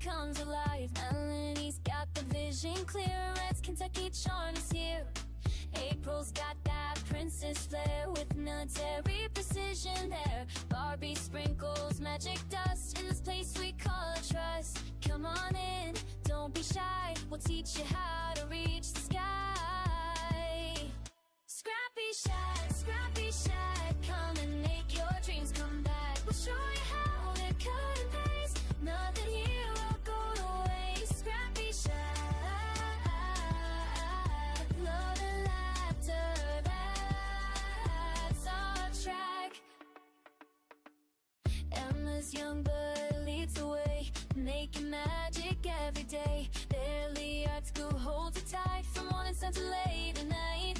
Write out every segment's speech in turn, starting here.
comes alive. Melanie's got the vision clear, Red's Kentucky charm is here. April's got that princess flair with military precision there. Barbie sprinkles magic dust in this place we call a trust. Come on in, don't be shy, we'll teach you how to reach the sky. ScrappyShak, ScrappyShak, come and make your dreams come back. We'll show you how to cut and paste, nothing here will go to waste. ScrappyShak, love and laughter, that's our track. Emma's young blood leads the way, making magic every day. Barely art school holds it tight, from morning sun to late at night.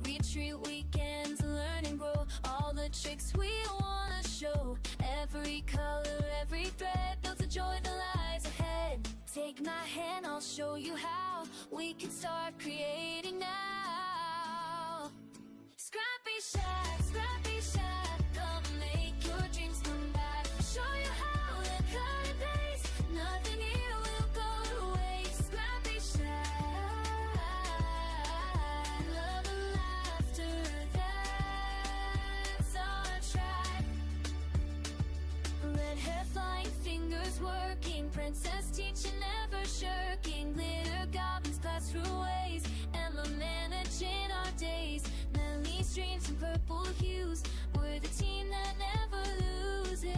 Retreat weekends, learn and grow, all the tricks we wanna show. Every color, every thread builds a joy that lies ahead. Take my hand, I'll show you how we can start creating now. ScrappyShak, ScrappyShak, come and make your dreams come back. Show you how to cut and paste, nothing here will go to waste. ScrappyShak, love and laughter, that's our track. Red hair flying, fingers working, princess teaching, never shirking. Glitter goblins pass through ways, Emma managing our days. Melly's dreams in purple hues, we're the team that never loses.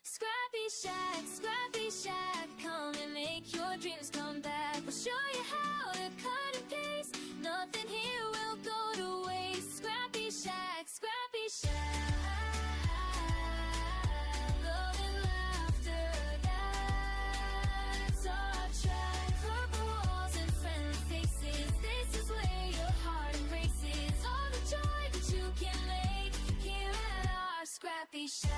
ScrappyShak, ScrappyShak, come and make your dreams come back. We'll show you how to cut and paste, nothing here will go to waste. ScrappyShak, ScrappyShak, love and laughter, that's our track. Purple walls and friendly faces, this is where your heart embraces. All the joy that you can make here at our ScrappyShak.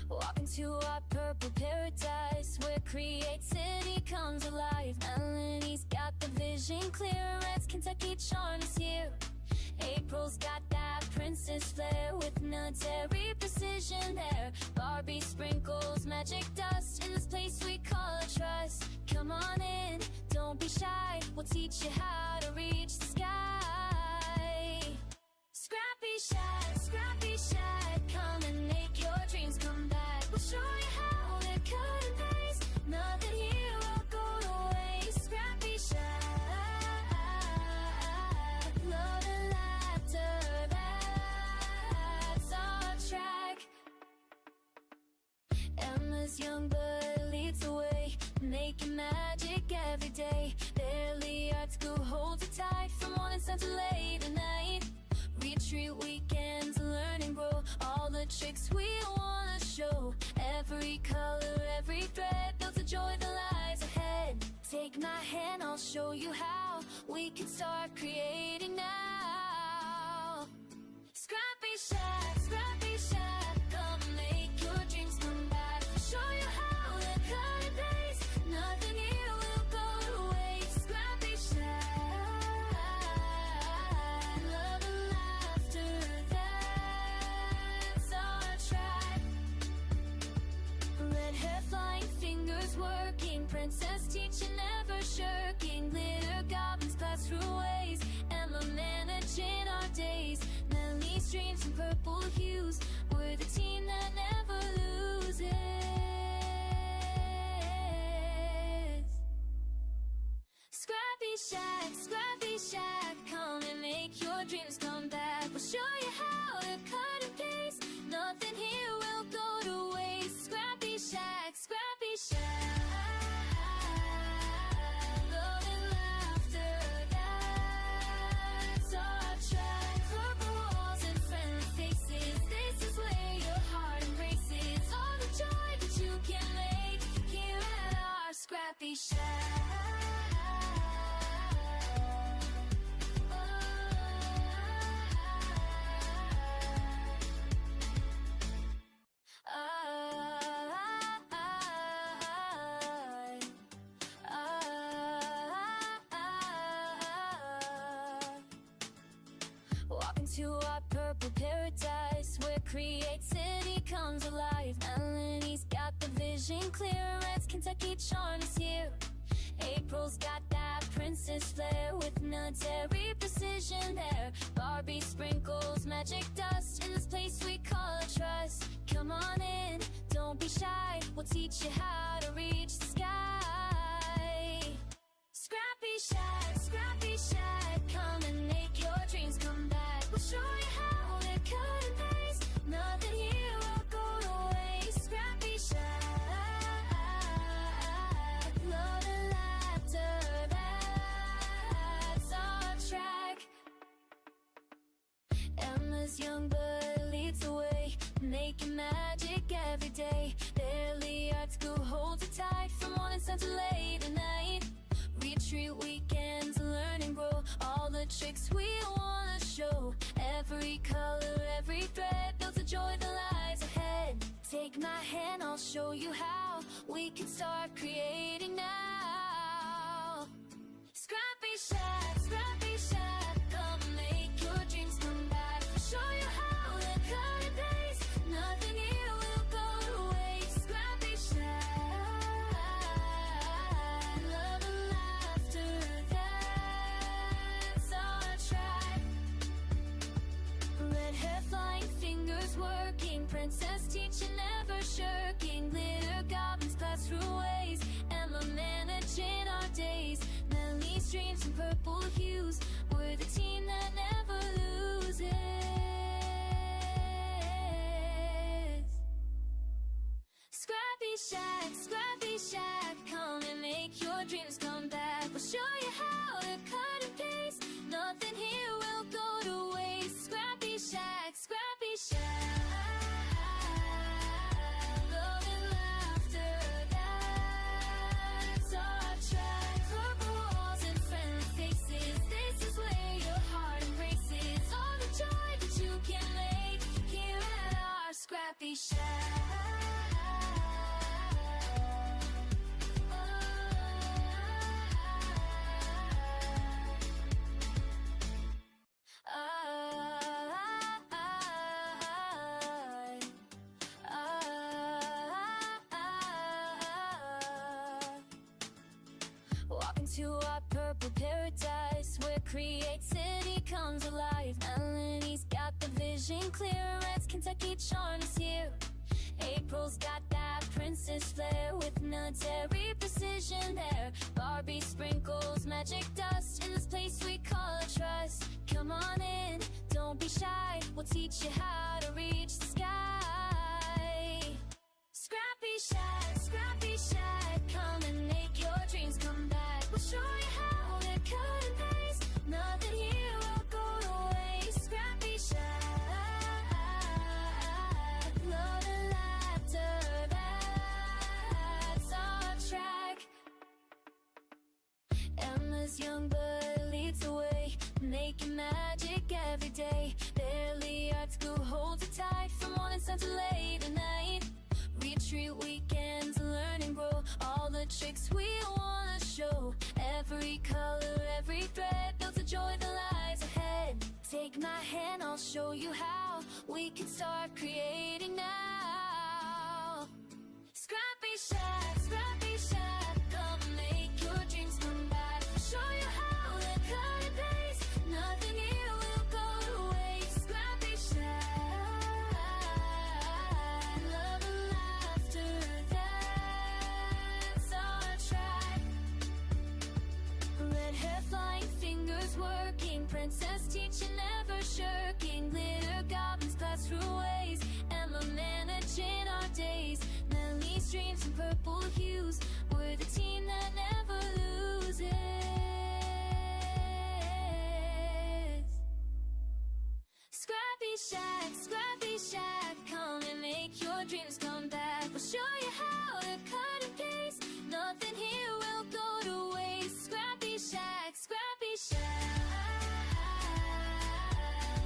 Walk into our purple paradise, where creativity comes alive. Melanie's got the vision clear, Red's Kentucky charm is here. April's got that princess flair with military precision there. Barbie sprinkles magic dust in this place we call a trust. Come on in, don't be shy, we'll teach you how to reach the sky. ScrappyShak, ScrappyShak, come and make your dreams come back. We'll show you how to cut and paste, nothing here will go to waste. ScrappyShak, love and laughter, that's our track. Emma's young blood leads the way, making magic every day. Barely art school holds it tight, from morning sun to late at night. Retreat weekends, learn and grow, all the tricks we wanna show. Every color, every thread builds a joy that lies ahead. Take my hand, I'll show you how we can start creating now. ScrappyShak, ScrappyShak, come and make your dreams come back. Show you how to cut and paste, nothing here will go to waste. ScrappyShak, love and laughter, that's our track. Red hair flying, fingers working, princess teaching, never shirking. Glitter goblins pass through ways, Emma managing our days. Melly's dreams in purple hues, we're the team that never loses. ScrappyShak, ScrappyShak, come and make your dreams come back. We'll show you how to cut and paste, nothing here will go to waste. ScrappyShak, ScrappyShak, love and laughter, that's our track. Purple walls and friendly faces, this is where your heart embraces. All the joy that you can make here at our ScrappyShak. to our purple paradise, where creativity comes alive. Melanie's got the vision clear, Red's Kentucky charm is here. April's got that princess flair, with military precision there. Barbie sprinkles magic dust in this place we call a trust. Come on in, don't be shy, we'll teach you how to reach the sky. ScrappyShak, ScrappyShak, come and make your dreams come back. We'll show you how to cut and paste, nothing here will go to waste. ScrappyShak, love and laughter, that's our track. Emma's young blood leads the way, making magic every day. Barely art school holds it tight, from morning sun to late at night. Retreat weekends, learn and grow, all the tricks we wanna show. Every color, every thread builds a joy that lies ahead. Take my hand, I'll show you how we can start creating now. ScrappyShak, ScrappyShak, come and make your dreams come back. We'll show you how to cut and paste, nothing here will go to waste. ScrappyShak, love and laughter, that's our track. Red hair flying, fingers working, princess teaching, never shirking. Glitter goblins pass through ways, Emma managing our days. Melanie's dreams in purple hues, we're the team that never loses. ScrappyShak, ScrappyShak, come and make your dreams come back. We'll show you how to cut and paste, nothing here will go to waste. ScrappyShak, ScrappyShak, love and laughter, that's our track. Purple walls and friendly faces, this is where your heart embraces. All the joy that you can make here at our ScrappyShak. Walking to our purple paradise, where creativity comes alive. Melanie's got the vision clear, Red's Kentucky charm is here. April's got that princess flair, with military precision there. Barbie sprinkles magic dust in this place we call a trust. Come on in, don't be shy, we'll teach you how to reach the sky. ScrappyShak, ScrappyShak, come and make your dreams come back. We'll show you how to cut and paste, nothing here will go to waste. ScrappyShak, love and laughter, that's our track. Emma's young blood leads the way, making magic every day. Barely art school holds it tight, from morning sun to late at night. Retreat weekends, learn and grow, all the tricks we wanna show. Every color, every thread builds a joy that lies ahead. Take my hand, I'll show you how we can start creating now. ScrappyShak, ScrappyShak, come and make your dreams come back. We'll show you how to cut and paste, nothing here will go to waste. ScrappyShak, love and laughter, that's our track. Red hair flying, fingers working, princess teaching, never shirking. Glitter goblins pass through ways, Emma managing our days. Melanie's dreams in purple hues, we're the team that never loses. ScrappyShak, ScrappyShak, come and make your dreams come back. We'll show you how to cut and paste, nothing here will go to waste. ScrappyShak, ScrappyShak,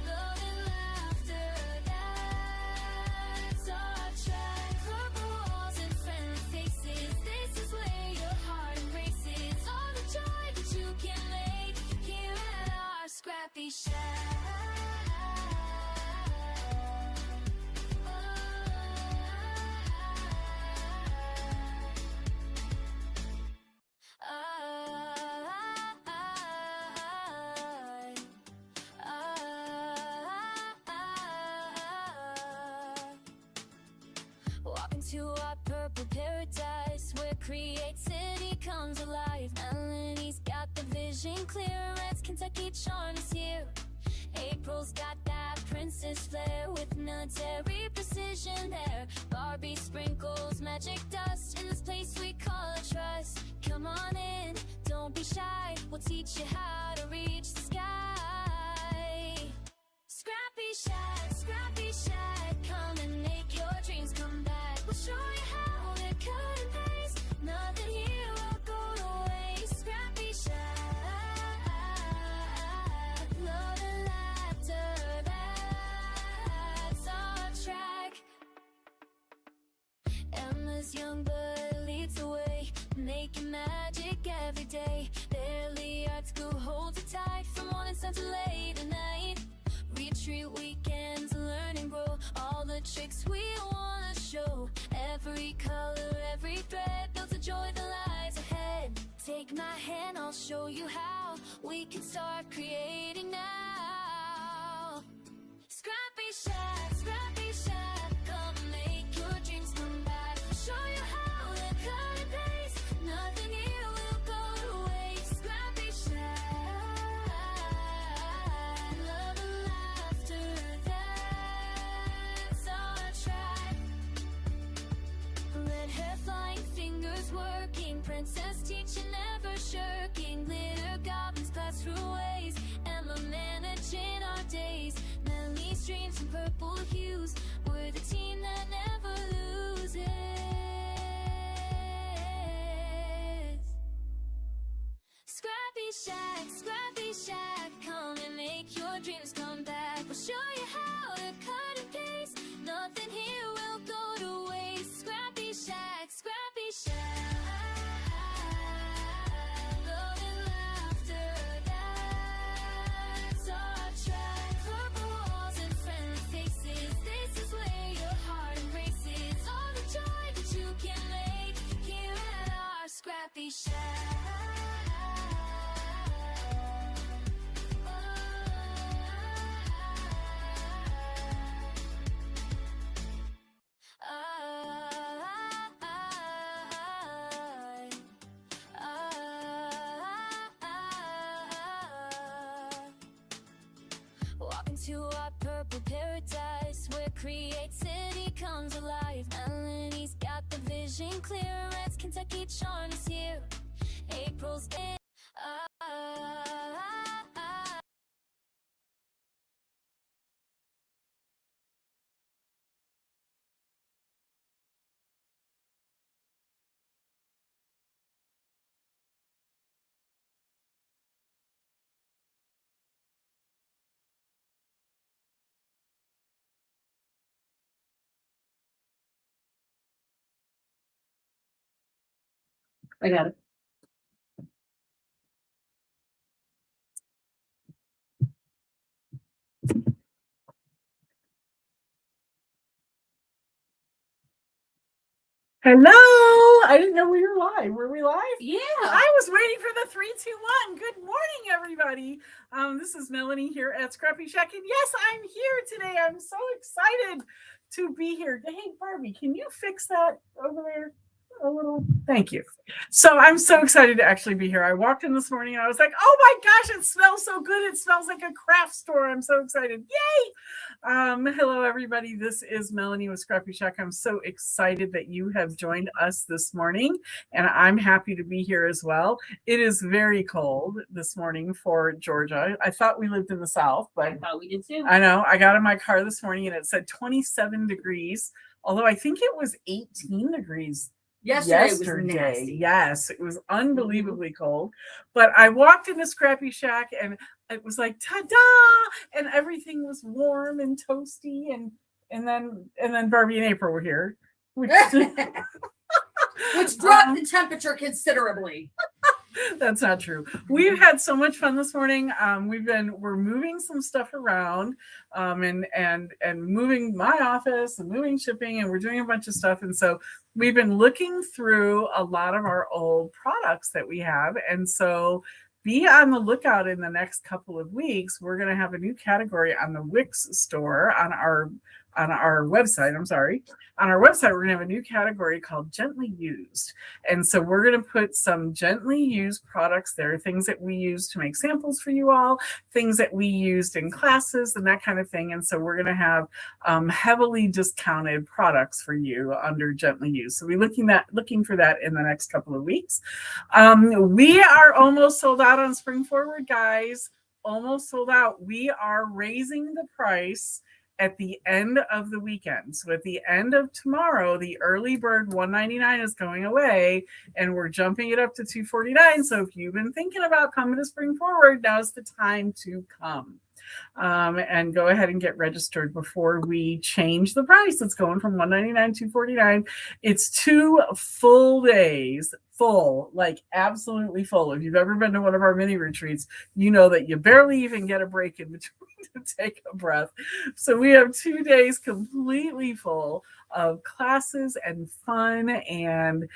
love and laughter, that's our track. Purple walls and friendly faces, this is where your heart embraces. All the joy that you can make here at our ScrappyShak. purple paradise where creativity comes alive. Melanie's got the vision clear, Red's Kentucky charm is here. April's got that princess flair with military precision there. Barbie sprinkles magic dust in this place we call a trust. Come on in, don't be shy, we'll teach you how to reach the sky. Scrappy Shack, come and make your dreams come back. We'll show you how to cut and paste, nothing here will go to waste. Scrappy Shack, love and laughter, that's our track. Emma's young blood leads the way, making magic every day. Barely art school holds it tight from morning sun to late at night. Retreat weekends, learn and grow all the tricks we wanna show. Every color, every thread builds a joy that lies ahead. Take my hand, I'll show you how we can start creating now. Scrappy Shack, come make your dreams come back. I'll show you how to cut and paste, nothing here will go to waste. Scrappy Shack, love and laughter, that's our track. Red hair flying, fingers working, princess teaching, never shirking. Glitter goblins pass through ways, Emma managing our days. Melanie's dreams in purple hues, we're the team that never loses. Scrappy Shack, come and make your dreams come back. We'll show you how to cut and paste, nothing here will go to waste. Scrappy Shack, love and laughter, that's our track. Purple walls and friendly faces, this is where your heart embraces all the joy that you can make here at our Scrappy Shack. Walk into our purple paradise where creativity comes alive. Melanie's got the vision clear, Red's Kentucky charm is here. April's in. I got it. Hello. I didn't know we were live. Were we live? Yeah. I was waiting for the 3, 2, 1. Good morning, everybody. This is Melanie here at ScrappyShak, and yes, I'm here today. I'm so excited to be here. Hey, Barbie, can you fix that over there a little? Thank you. So I'm so excited to actually be here. I walked in this morning and I was like, oh my gosh, it smells so good. It smells like a craft store. I'm so excited. Yay. Hello, everybody. This is Melanie with ScrappyShak. I'm so excited that you have joined us this morning, and I'm happy to be here as well. It is very cold this morning for Georgia. I thought we lived in the South, but I thought we did too. I know. I got in my car this morning and it said 27 degrees, although I think it was 18 degrees yesterday. Was nasty. Yes, it was unbelievably cold. But I walked into ScrappyShak and it was like ta-da, and everything was warm and toasty, and then Barbie and April were here, which dropped the temperature considerably. That's not true. We've had so much fun this morning. We're moving some stuff around, and moving my office and moving shipping, and we're doing a bunch of stuff. And so we've been looking through a lot of our old products that we have. And so be on the lookout in the next couple of weeks. We're going to have a new category on the Wix store on our on our website. I'm sorry. On our website, we're going to have a new category called Gently Used. And so we're going to put some gently used products there, things that we use to make samples for you all, things that we used in classes and that kind of thing. And so we're going to have heavily discounted products for you under Gently Used. So we're looking for that in the next couple of weeks. We are almost sold out on Spring Forward, guys. Almost sold out. We are raising the price at the end of the weekend. So at the end of tomorrow, the early bird $199 is going away, and we're jumping it up to $249. So if you've been thinking about coming to Spring Forward, now's the time to come. And go ahead and get registered before we change the price. It's going from $199 to $249. It's 2 full days, full, like absolutely full. If you've ever been to one of our mini retreats, you know that you barely even get a break in between to take a breath. So we have 2 days completely full of classes and fun and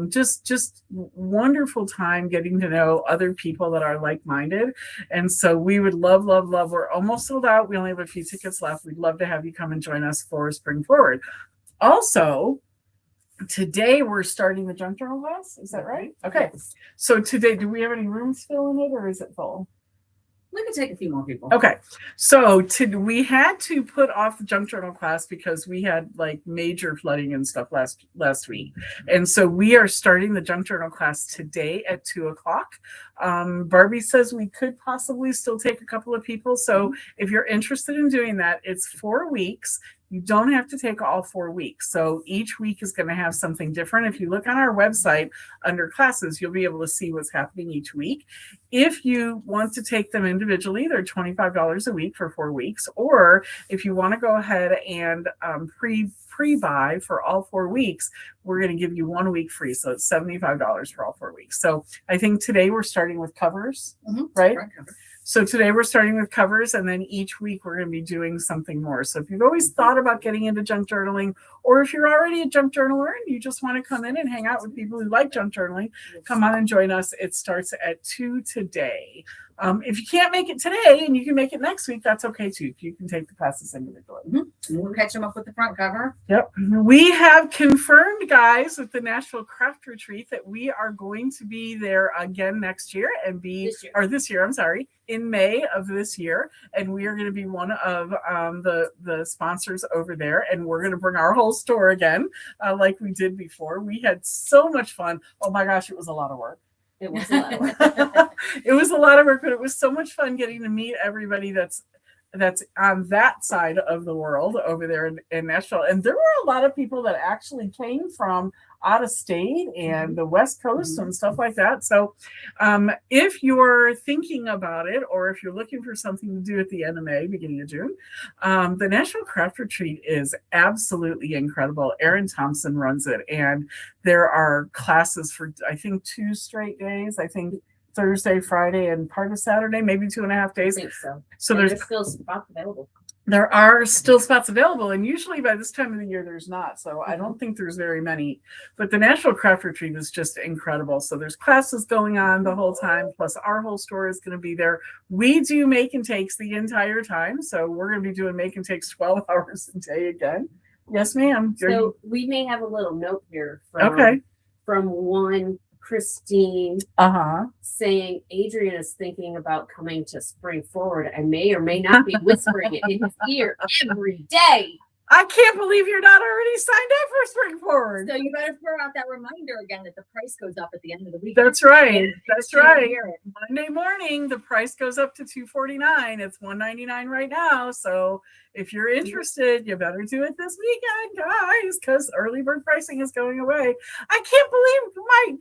just wonderful time getting to know other people that are like-minded. And so we would love. We're almost sold out. We only have a few tickets left. We'd love to have you come and join us for Spring Forward. Also, today we're starting the junk journal class. Is that right? Okay. So today, do we have any rooms still in it, or is it full? We could take a few more people. Okay, so we had to put off the junk journal class because we had like major flooding and stuff last week, and so we are starting the junk journal class today at 2:00. Barbie says we could possibly still take a couple of people, so if you're interested in doing that, it's 4 weeks. You don't have to take all 4 weeks. So each week is going to have something different. If you look on our website under classes, you'll be able to see what's happening each week. If you want to take them individually, they're $25 a week for 4 weeks. Or if you want to go ahead and pre-buy for all 4 weeks, we're going to give you 1 week free. So it's $75 for all 4 weeks. So I think today we're starting with covers, right? So today we're starting with covers, and then each week we're going to be doing something more. So if you've always thought about getting into junk journaling, or if you're already a junk journaler and you just want to come in and hang out with people who like junk journaling, come on and join us. It starts at 2 today. If you can't make it today and you can make it next week, that's okay too. You can take the classes individually. We'll catch them up with the front cover. Yep. We have confirmed, guys, with the Nashville Craft Retreat that we are going to be there again next year and this year, I'm sorry, in May of this year. And we are going to be one of the sponsors over there. And we're going to bring our whole store again, like we did before. We had so much fun. Oh my gosh, it was a lot of work. It was a lot of work. It was a lot of work, but it was so much fun getting to meet everybody that's on that side of the world over there in Nashville. And there were a lot of people that actually came from out of state and the West Coast and stuff like that. So if you're thinking about it, or if you're looking for something to do at the end of May, beginning of June, the National Craft Retreat is absolutely incredible. Erin Thompson runs it, and there are classes for, I think, 2 straight days. I think Thursday, Friday, and part of Saturday, maybe 2.5 days. I think so. So there's still spots available. There are still spots available, and usually by this time of the year there's not. So I don't think there's very many. But the National Craft Retreat is just incredible. So there's classes going on the whole time, plus our whole store is going to be there. We do make and takes the entire time. So we're going to be doing make and takes 12 hours a day again. Yes, ma'am. So we may have a little note here from one Christine saying Adrian is thinking about coming to Spring Forward. I may or may not be whispering it in his ear every day. I can't believe you're not already signed up for Spring Forward. So you better throw out that reminder again that the price goes up at the end of the week. That's right. That's right. Monday morning, the price goes up to $249. It's $199 right now. So if you're interested, you better do it this weekend, guys, because early bird pricing is going away. I can't believe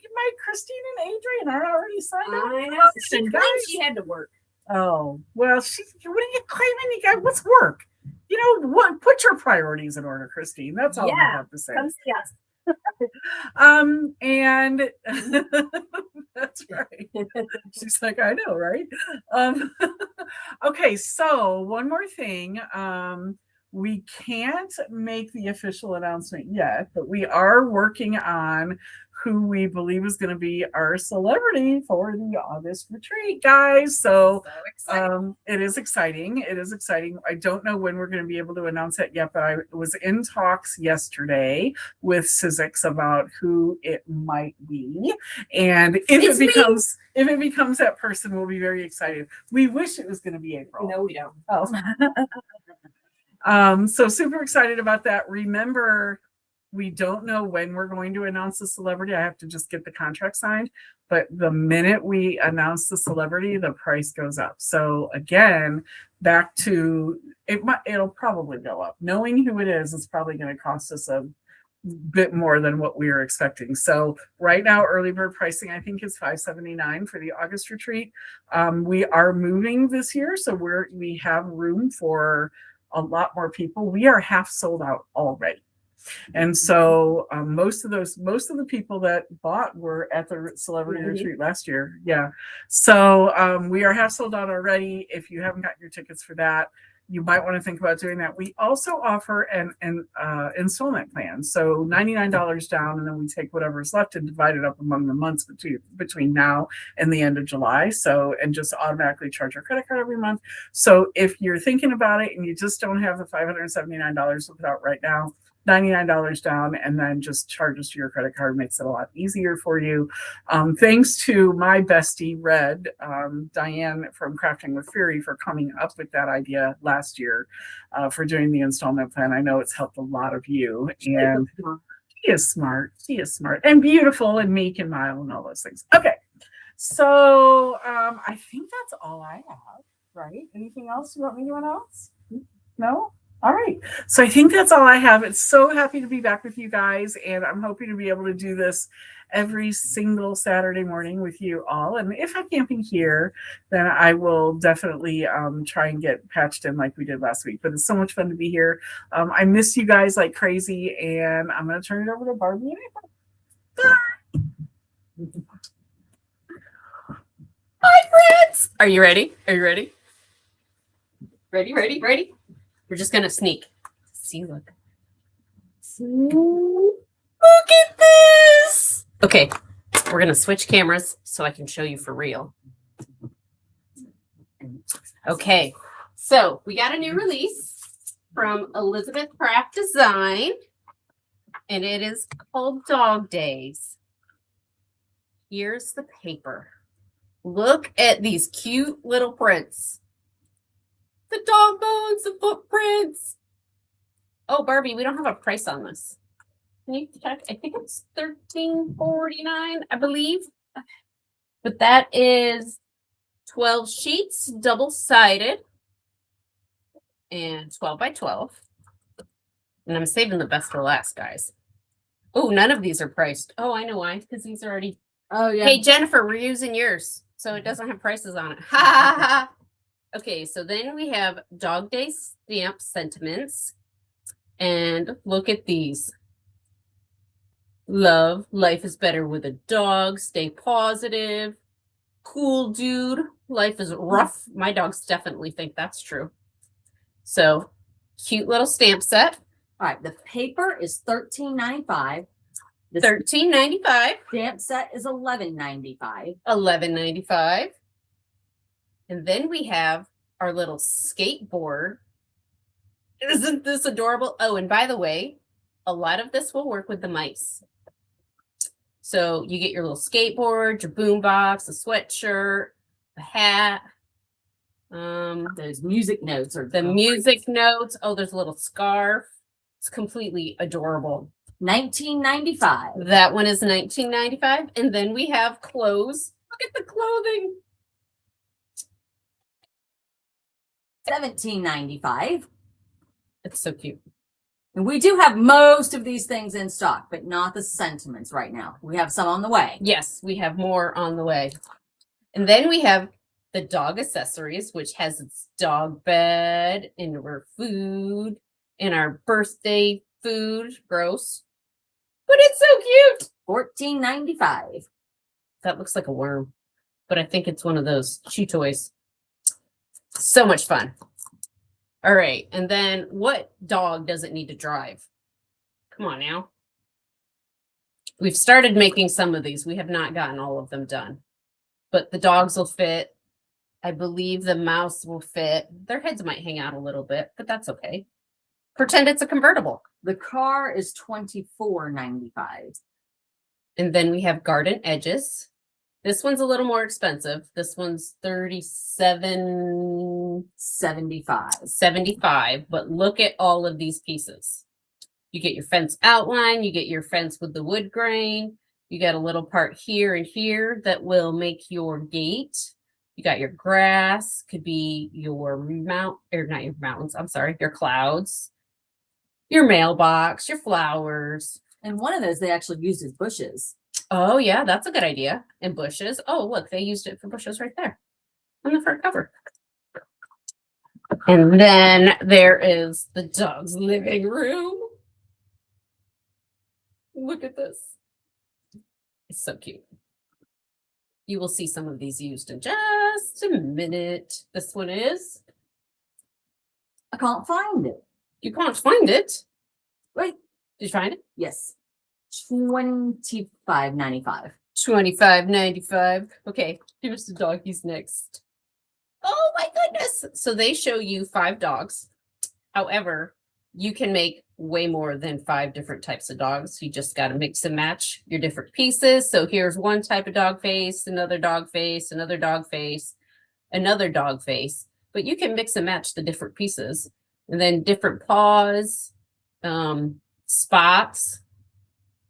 my Christine and Adrian are already signed up. I know. She claimed she had to work. Oh, well, what are you claiming? You guys, what's work? You know what? Put your priorities in order, Christine. That's all I have to say. Come see us. And that's right. She's like, I know, right? Okay, so one more thing. We can't make the official announcement yet, but we are working on who we believe is going to be our celebrity for the August retreat, guys. So it is exciting. It is exciting. I don't know when we're going to be able to announce that yet, but I was in talks yesterday with Sizzix about who it might be. And if it becomes that person, we'll be very excited. We wish it was going to be April. No, we don't. Oh. So super excited about that. Remember, we don't know when we're going to announce the celebrity. I have to just get the contract signed. But the minute we announce the celebrity, the price goes up. So again, back to it'll probably go up. Knowing who it is probably going to cost us a bit more than what we were expecting. So right now, early bird pricing, I think, is $579 for the August retreat. We are moving this year, so we have room for a lot more people. We are half sold out already. And so most of the people that bought were at the celebrity retreat last year. Yeah. So we are half sold out already. If you haven't gotten your tickets for that, you might want to think about doing that. We also offer an installment plan. So $99 down, and then we take whatever's left and divide it up among the months between now and the end of July. So, and just automatically charge your credit card every month. So if you're thinking about it and you just don't have the $579 to put out right now, $99 down, and then just charges to your credit card makes it a lot easier for you. Thanks to my bestie Red, Diane from Crafting with Fury, for coming up with that idea last year for doing the installment plan. I know it's helped a lot of you, and she is smart. She is smart and beautiful and meek and mild and all those things. Okay, so I think that's all I have. Right? Anything else you want me to announce? No? All right. So I think that's all I have. It's so happy to be back with you guys, and I'm hoping to be able to do this every single Saturday morning with you all. And if I can't be here, then I will definitely try and get patched in like we did last week. But it's so much fun to be here. I miss you guys like crazy, and I'm going to turn it over to Barbie and April. Hi, friends. Are you ready? Are you ready? Ready? We're just gonna sneak. See, look. Look at this. Okay, we're gonna switch cameras so I can show you for real. Okay, so we got a new release from Elizabeth Craft Design, and it is called Dog Days. Here's the paper. Look at these cute little prints. The dog bones, the footprints. Oh, Barbie, we don't have a price on this. Can you check? I think it's $13.49, I believe. But that is 12 sheets, double-sided, and 12 by 12. And I'm saving the best for last, guys. Oh, none of these are priced. Oh, I know why. Because these are already. Oh, yeah. Hey, Jennifer, we're using yours, so it doesn't have prices on it. Ha ha ha. Okay, so then we have Dog Day stamp sentiments. And look at these. Love, life is better with a dog, stay positive. Cool dude, life is rough. My dogs definitely think that's true. So, cute little stamp set. All right, the paper is $13.95. The $13.95. stamp set is $11.95. $11.95. And then we have our little skateboard. Isn't this adorable? Oh, and by the way, a lot of this will work with the mice. So you get your little skateboard, your boombox, a sweatshirt, a hat. Those music notes are the music notes. Oh, there's a little scarf. It's completely adorable. $19.95. That one is $19.95. And then we have clothes. Look at the clothing. $17.95. It's so cute. And we do have most of these things in stock, but not the sentiments right now. We have some on the way. Yes, we have more on the way. And then we have the dog accessories, which has its dog bed and our food and our birthday food. Gross. But it's so cute. $14.95. That looks like a worm, but I think it's one of those chew toys. So much fun. All right. And then what dog doesn't need to drive? Come on now. We've started making some of these. We have not gotten all of them done. But the dogs will fit. I believe the mouse will fit. Their heads might hang out a little bit, but that's okay. Pretend it's a convertible. The car is $24.95. And then we have garden edges. This one's a little more expensive. This one's $37.75. But look at all of these pieces. You get your fence outline, you get your fence with the wood grain, you got a little part here and here that will make your gate. You got your grass, could be your not your mountains, I'm sorry, your clouds, your mailbox, your flowers. And one of those they actually used as bushes. Oh yeah, that's a good idea. And bushes. Oh, look, they used it for bushes right there on the front cover. And then there is the dog's living room. Look at this. It's so cute. You will see some of these used in just a minute. This one is. I can't find it. You can't find it. Wait. Did you find it? Yes. $25.95. $25.95. Okay, here's the doggies next. Oh my goodness. So they show you 5 dogs. However, you can make way more than 5 different types of dogs. You just got to mix and match your different pieces. So here's one type of dog face, another dog face, another dog face, another dog face. But you can mix and match the different pieces. And then different paws, spots,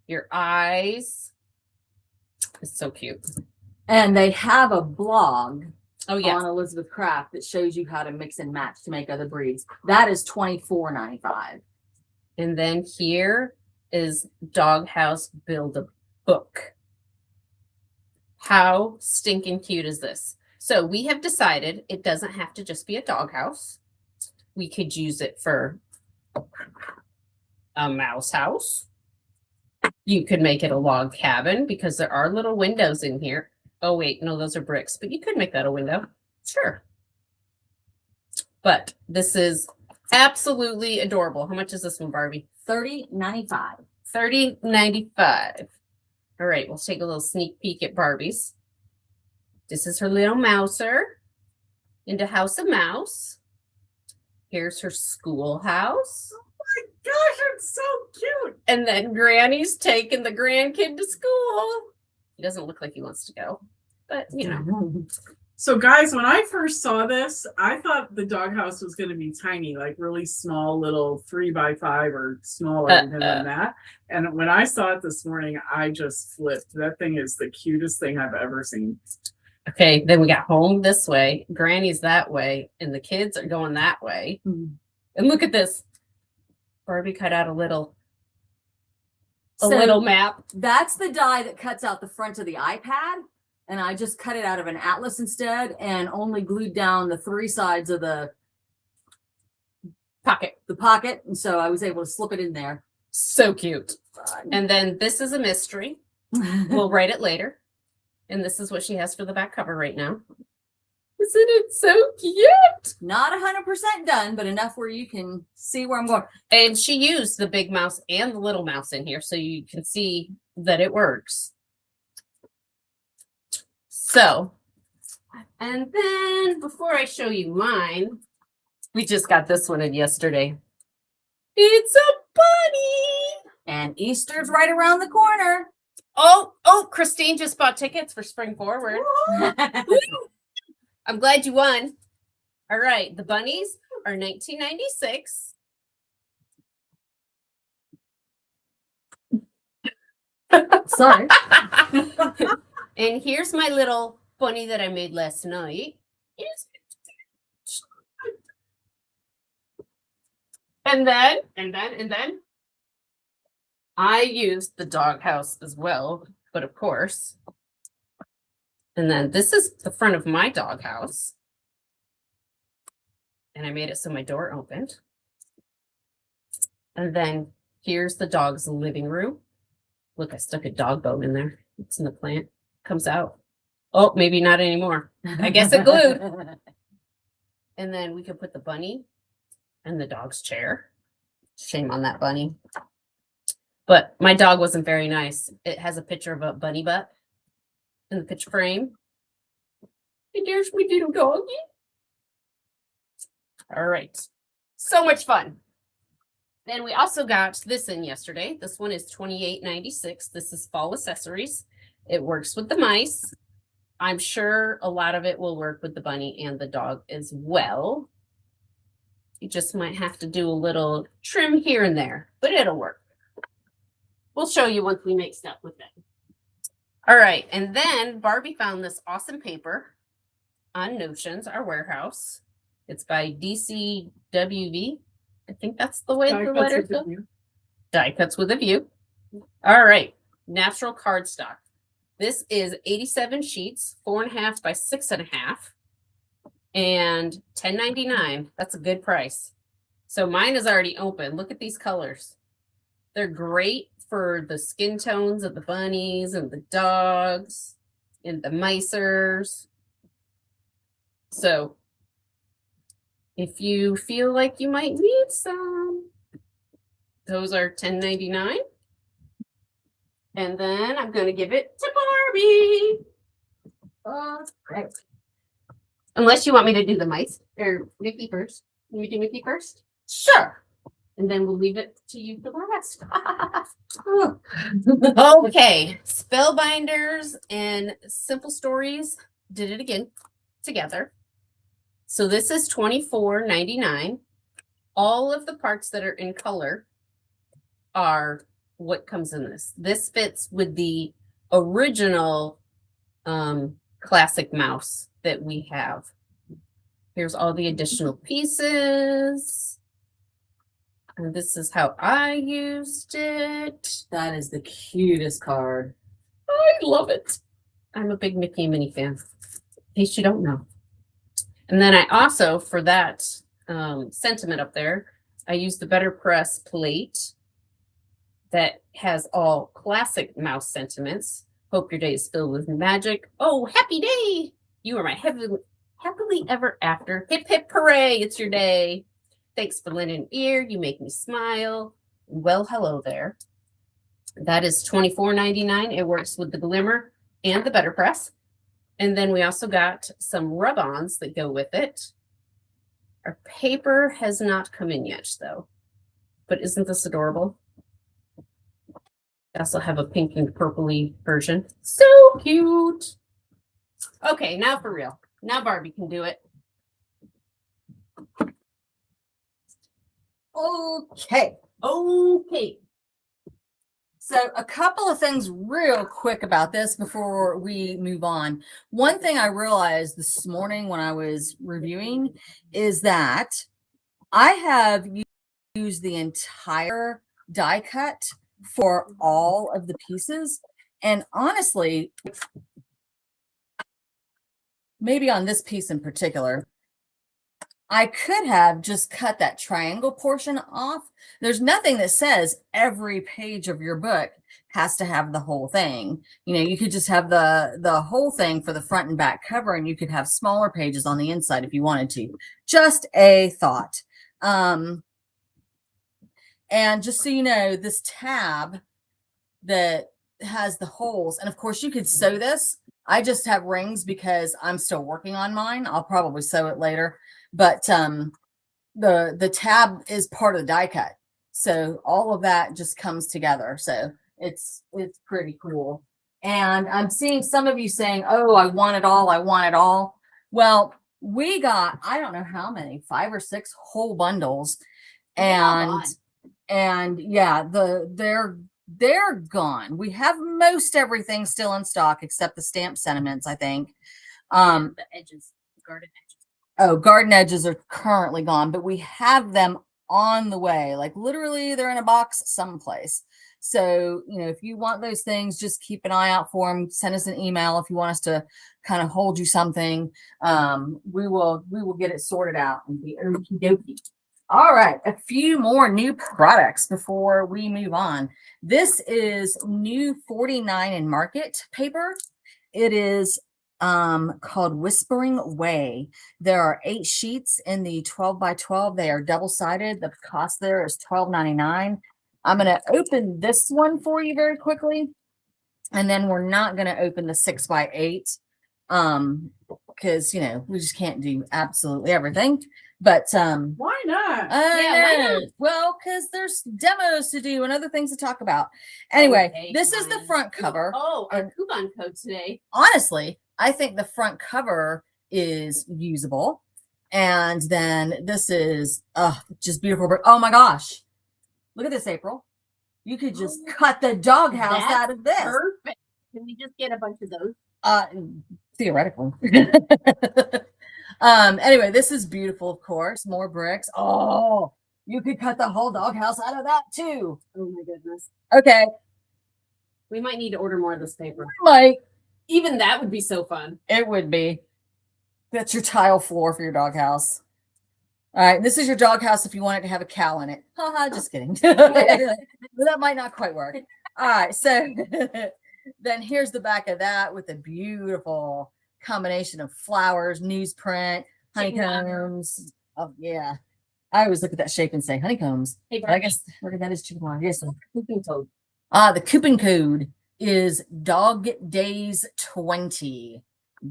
your eyes. It's so cute. And they have a blog on Elizabeth Craft that shows you how to mix and match to make other breeds. That is $24.95. And then here is Doghouse Build-A-Book. How stinking cute is this? So we have decided it doesn't have to just be a doghouse. We could use it for a mouse house. You could make it a log cabin because there are little windows in here. Oh, wait, no, those are bricks, but you could make that a window. Sure. But this is absolutely adorable. How much is this one, Barbie? $30.95. $30.95. All right, let's take a little sneak peek at Barbie's. This is her little mouser into House of Mouse. Here's her schoolhouse. Oh my gosh, it's so cute. And then Granny's taking the grandkid to school. He doesn't look like he wants to go, but you know. So guys, when I first saw this, I thought the doghouse was going to be tiny, like really small, little 3x5 or smaller even than that. And when I saw it this morning, I just flipped. That thing is the cutest thing I've ever seen. Okay, then we got home this way, Granny's that way, and the kids are going that way. Mm-hmm. And look at this. Barbie cut out a little map. That's the die that cuts out the front of the iPad. And I just cut it out of an atlas instead and only glued down the 3 sides of the pocket. And so I was able to slip it in there. So cute. And then this is a mystery. We'll write it later. And this is what she has for the back cover right now. Isn't it so cute? Not 100% done, but enough where you can see where I'm going. And she used the big mouse and the little mouse in here so you can see that it works. So, and then before I show you mine, we just got this one in yesterday. It's a bunny. And Easter's right around the corner. Oh, Christine just bought tickets for Spring Forward. I'm glad you won. All right, the bunnies are $19.96. Sorry. And here's my little bunny that I made last night. And then I used the doghouse as well, but of course. And then this is the front of my doghouse. And I made it so my door opened. And then here's the dog's living room. Look, I stuck a dog bone in there. It's in the plant. Comes out. Oh, maybe not anymore. I guess it glued. And then we could put the bunny and the dog's chair. Shame on that bunny. But my dog wasn't very nice. It has a picture of a bunny butt in the picture frame. And there's my little doggy. All right. So much fun. Then we also got this in yesterday. This one is $28.96. This is fall accessories. It works with the mice. I'm sure a lot of it will work with the bunny and the dog as well. You just might have to do a little trim here and there, but it'll work. We'll show you once we make stuff with it. All right, and then Barbie found this awesome paper on Notions, our warehouse. It's by DCWV. I think that's the way the letters go. Die cuts with a view. All right, natural cardstock. This is 87 sheets, 4.5 by 6.5, and $10.99. That's a good price. So mine is already open. Look at these colors. They're great for the skin tones of the bunnies and the dogs and the micers. So if you feel like you might need some, those are $10.99. And then I'm going to give it to Barbie. Great. Unless you want me to do the mice or Mickey first. Can we do Mickey first? Sure. And then we'll leave it to you for the rest. Okay. Spellbinders and Simple Stories did it again together. So this is $24.99. All of the parts that are in color are what comes in this. This fits with the original classic mouse that we have. Here's all the additional pieces. And this is how I used it. That is the cutest card. I love it. I'm a big Mickey and Minnie fan, in case you don't know. And then I also, for that sentiment up there, I used the Better Press plate that has all classic mouse sentiments. Hope your day is filled with magic. Oh, happy day. You are my happily ever after. Hip, hip, hooray. It's your day. Thanks for lending an ear. You make me smile. Well, hello there. That is $24.99. It works with the Glimmer and the Better Press. And then we also got some rub-ons that go with it. Our paper has not come in yet, though. But isn't this adorable? I also have a pink and purpley version. So cute. Okay, now for real. Now Barbie can do it. Okay. So a couple of things real quick about this before we move on. One thing I realized this morning when I was reviewing is that I have used the entire die cut for all of the pieces. And honestly, maybe on this piece in particular, I could have just cut that triangle portion off. There's nothing that says every page of your book has to have the whole thing. You know, you could just have the whole thing for the front and back cover, and you could have smaller pages on the inside if you wanted to. Just a thought. And just so you know, this tab that has the holes, and of course you could sew this. I just have rings because I'm still working on mine. I'll probably sew it later. But the tab is part of the die cut. So all of that just comes together. So it's pretty cool. And I'm seeing some of you saying, oh, I want it all. I want it all. Well, we got, I don't know how many, 5 or 6 whole bundles. And yeah, they're gone. We have most everything still in stock except the stamp sentiments, I think. The edges, garden edges. Oh, garden edges are currently gone, but we have them on the way. Like literally they're in a box someplace. So, you know, if you want those things, just keep an eye out for them. Send us an email if you want us to kind of hold you something. We will get it sorted out and be okie dokie. All right, a few more new products before we move on. This is new 49 in Market paper. It is called Whispering Way. There are 8 sheets in the 12 by 12. They are double-sided. The cost there is $12.99. I'm going to open this one for you very quickly. And then we're not going to open the 6x8 because, you know, we just can't do absolutely everything. But Why not? Why not? Well, because there's demos to do and other things to talk about. Anyway, Okay, this is the front cover. Our coupon code today. Honestly, I think the front cover is usable. And then this is just beautiful. Oh my gosh. Look at this, April. You could just cut the doghouse out of this. Perfect. Can we just get a bunch of those? Theoretically. Anyway, this is beautiful, of course. More bricks. Oh, you could cut the whole doghouse out of that too. Oh my goodness. Okay. We might need to order more of this paper. Might. Even that would be so fun. It would be. That's your tile floor for your doghouse. All right, this is your doghouse if you want it to have a cow in it. Haha, just kidding. That might not quite work. All right, so then here's the back of that with a beautiful combination of flowers, newsprint, honeycombs. Oh yeah, I always look at that shape and say honeycombs. Hey, But I guess that is chicken wine. Yes. coupon code. The coupon code is Dog Days 20.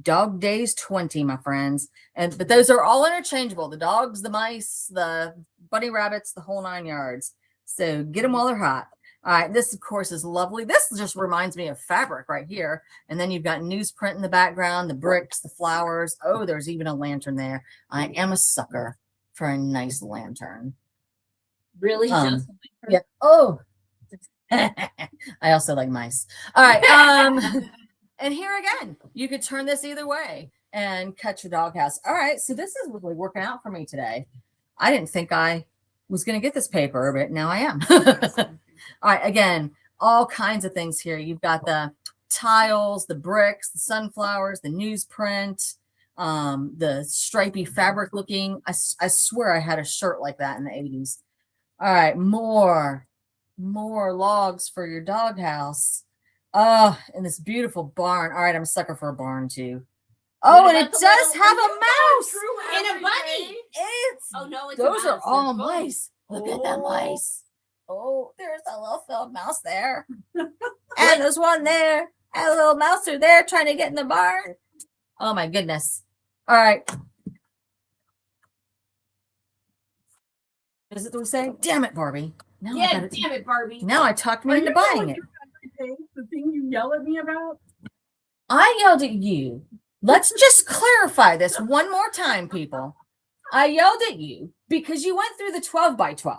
Dog Days 20, my friends. But those are all interchangeable. The dogs, the mice, the bunny rabbits, the whole 9 yards. So get them while they're hot. All right, this of course is lovely. This just reminds me of fabric right here. And then you've got newsprint in the background, the bricks, the flowers. Oh, there's even a lantern there. I am a sucker for a nice lantern. Really? Yeah. Oh, I also like mice. All right. And here again, you could turn this either way and cut your doghouse. All right, so this is really working out for me today. I didn't think I was going to get this paper, but now I am. All right, again, all kinds of things here. You've got the tiles, the bricks, the sunflowers, the newsprint, the stripy fabric looking. I swear I had a shirt like that in the 80s. All right, more logs for your doghouse. Oh, and this beautiful barn. All right, I'm a sucker for a barn too. Oh, and it does have a mouse and a bunny. It's no, it's those a are mouse. all They're both. mice. Look at that mice. Oh, there's a little field mouse there. And there's one there. And a little mouser there trying to get in the barn. Oh my goodness. All right. Is it what we say? Damn it, Barbie. Now Yeah, damn it, Barbie. Now I talked me Are into you buying it. The thing you yell at me about? I yelled at you. Let's just clarify this one more time, people. I yelled at you because you went through the 12x12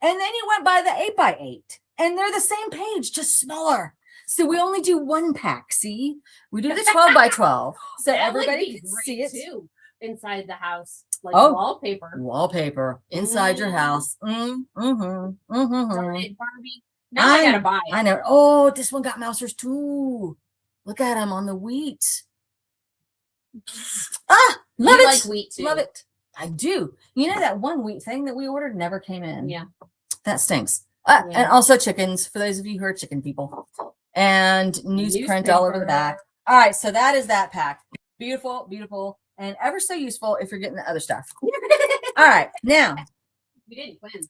and then you went by the 8x8 and they're the same page, just smaller. So we only do one pack. See, we do the 12x12 so That would everybody be can great, see it too, inside the house, like Oh. wallpaper. inside your house. Darn it, Barbie. Now I gotta buy it. I know. Oh, this one got mousers too. Look at him on the wheat. Love You it. like wheat too. Love it. I do. You know that one wheat thing that we ordered never came in. Yeah. That stinks. Yeah. And also chickens for those of you who are chicken people. And newsprint all over the back. All right, so that is that pack. Beautiful, beautiful, and ever so useful if you're getting the other stuff. All right, now We didn't win.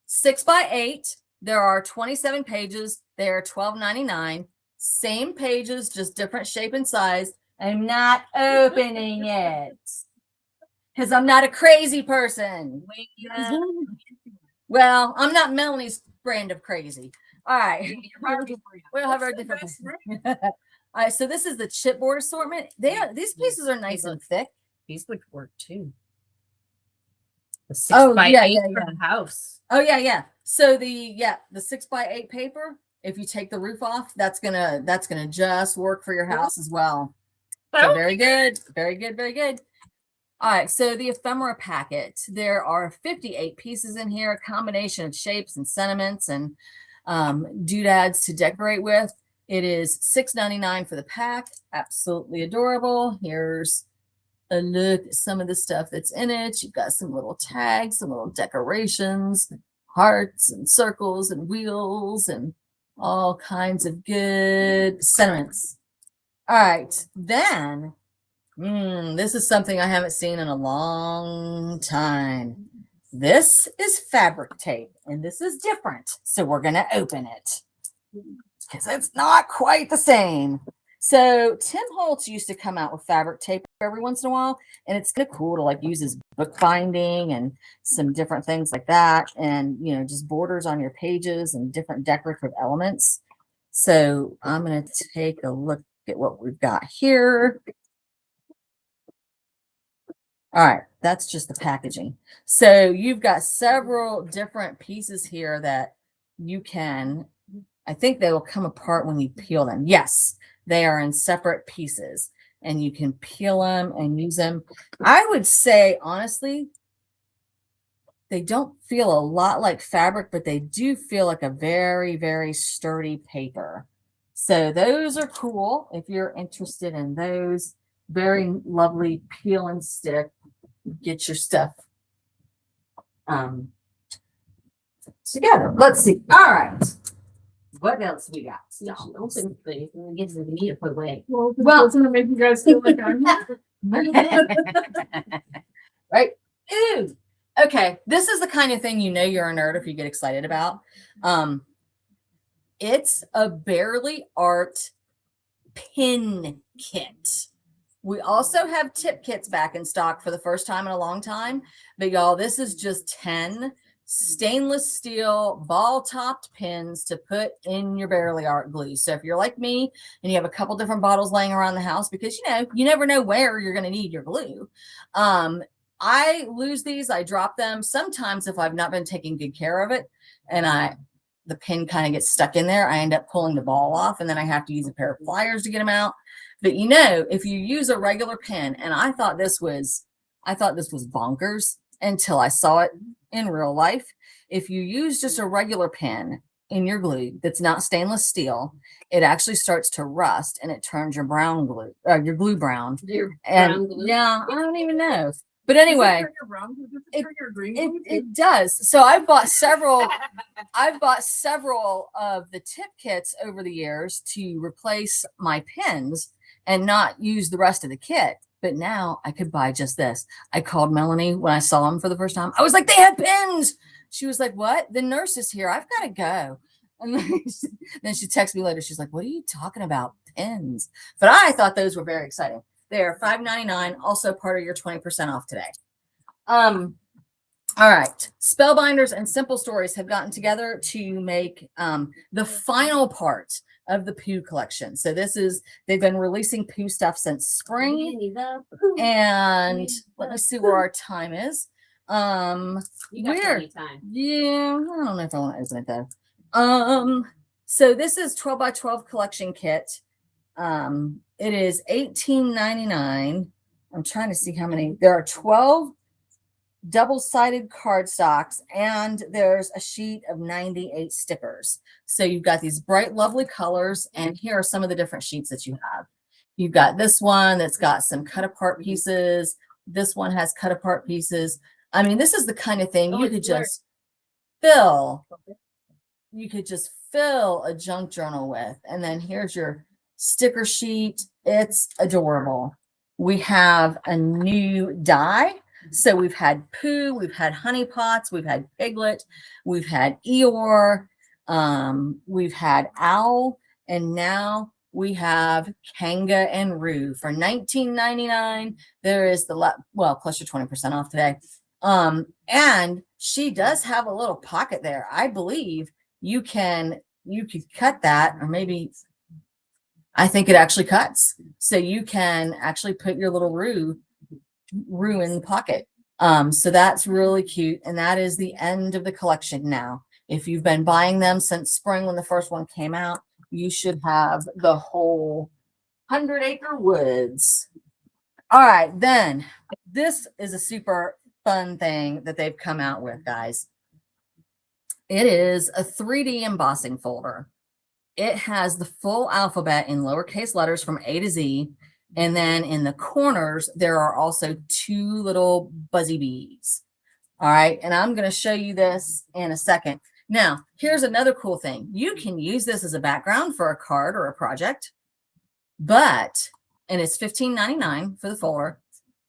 6x8. There are 27 pages. They are $12.99. Same pages, just different shape and size. I'm not opening it because I'm not a crazy person. Well, I'm not Melanie's brand of crazy. All right. We'll have our different. All right. So this is the chipboard assortment. These pieces are nice and thick. These would work too. The Oh, 6x8 yeah, for the house. Oh yeah. So the 6x8 paper, if you take the roof off, that's gonna just work for your house as well. So very good. Very good. Very good. All right. So the ephemera packet, there are 58 pieces in here, a combination of shapes and sentiments and doodads to decorate with. It is $6.99 for the pack. Absolutely adorable. Here's a look at some of the stuff that's in it. You've got some little tags, some little decorations, hearts and circles and wheels and all kinds of good sentiments. All right, then this is something I haven't seen in a long time. This is fabric tape, and this is different. So we're going to open it because it's not quite the same. So Tim Holtz used to come out with fabric tape every once in a while, and it's kind of cool to like use as bookbinding and some different things like that, and you know, just borders on your pages and different decorative elements. So I'm going to take a look at what we've got here. All right, that's just the packaging. So you've got several different pieces here that you can, I think they will come apart when you peel them. Yes, they are in separate pieces and you can peel them and use them. I would say, honestly, they don't feel a lot like fabric, but they do feel like a very, very sturdy paper. So those are cool if you're interested in those. Very lovely peel and stick. Get your stuff together. Let's see. All right. What else we got? Don't open things and get to the meat to put away. Well, doesn't it make you guys feel like I'm right? Ooh. Okay. This is the kind of thing you know you're a nerd if you get excited about. It's a Barely Art pin kit. We also have tip kits back in stock for the first time in a long time. But y'all, this is just 10 stainless steel ball-topped pins to put in your Barely Art glue. So if you're like me and you have a couple different bottles laying around the house, because you know, you never know where you're going to need your glue. I lose these, I drop them. Sometimes if I've not been taking good care of it and the pin kind of gets stuck in there, I end up pulling the ball off and then I have to use a pair of pliers to get them out. But you know, if you use a regular pin, and I thought this was bonkers until I saw it in real life. If you use just a regular pin in your glue that's not stainless steel, it actually starts to rust and it turns your your glue brown. Brown glue? Yeah, I don't even know. But anyway, it does. So I've bought several of the tip kits over the years to replace my pins and not use the rest of the kit. But now I could buy just this. I called Melanie when I saw them for the first time. I was like, they have pins. She was like, what? The nurse is here. I've got to go. And then she texted me later. She's like, what are you talking about? Pins. But I thought those were very exciting. They're $5.99, also part of your 20% off today. All right. Spellbinders and Simple Stories have gotten together to make the final part of the Pooh collection. So they've been releasing Pooh stuff since spring. And let me see where our time is. You got plenty of time. Yeah, I don't know if I want to open it though. So this is 12 by 12 collection kit. It is $18.99. I'm trying to see how many. There are 12 double-sided cardstocks, and there's a sheet of 98 stickers. So you've got these bright, lovely colors, and here are some of the different sheets that you have. You've got this one that's got some cut-apart pieces. This one has cut-apart pieces. I mean, this is the kind of thing you could just fill. You could just fill a junk journal with. And then here's your sticker sheet. It's adorable. We have a new die. So we've had Pooh, we've had Honey Pots, we've had Piglet, we've had Eeyore, we've had Owl, and now we have Kanga and Roo for $19.99. There is plus your 20% off today. And she does have a little pocket there. I believe you could cut that, or maybe I think it actually cuts. So you can actually put your little Roo in the pocket. So that's really cute. And that is the end of the collection now. If you've been buying them since spring when the first one came out, you should have the whole 100-acre woods. All right, then this is a super fun thing that they've come out with, guys. It is a 3D embossing folder. It has the full alphabet in lowercase letters from A to Z. And then in the corners, there are also 2 little buzzy bees. All right. And I'm going to show you this in a second. Now, here's another cool thing. You can use this as a background for a card or a project, and it's $15.99 for the folder,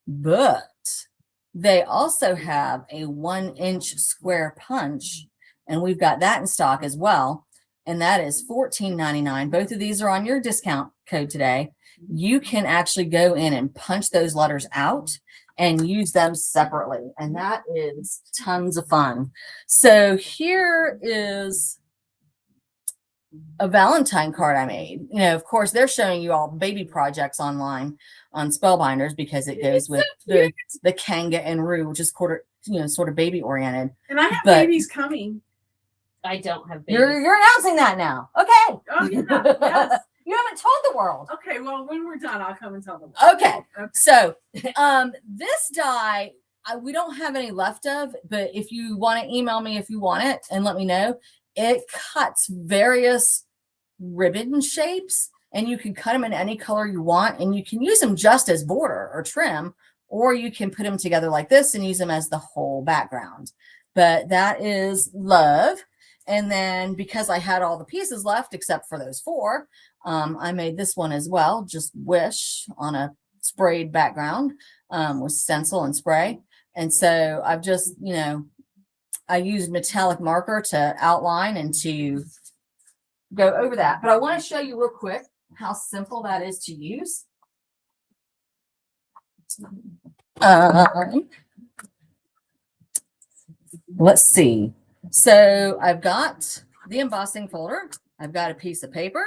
but They also have a 1-inch square punch, and we've got that in stock as well. And that is $14.99. Both of these are on your discount code today. You can actually go in and punch those letters out and use them separately. And that is tons of fun. So here is a Valentine card I made. You know, of course, they're showing you all baby projects online on Spellbinders because it goes with the Kanga and Rue, which is sort of baby oriented. And I have But babies coming. I don't have babies. you're announcing that now. Okay. Oh, yeah. Yes. You haven't told the world. Okay, well, when we're done, I'll come and tell them. Okay. So this die, we don't have any left of, but if you want to email me if you want it and let me know, it cuts various ribbon shapes, and you can cut them in any color you want, and you can use them just as border or trim, or you can put them together like this and use them as the whole background. But that is love. And then because I had all the pieces left except for those 4, I made this one as well, just wish on a sprayed background with stencil and spray. And so I've just, I used metallic marker to outline and to go over that. But I want to show you real quick how simple that is to use. Let's see. So I've got the embossing folder. I've got a piece of paper.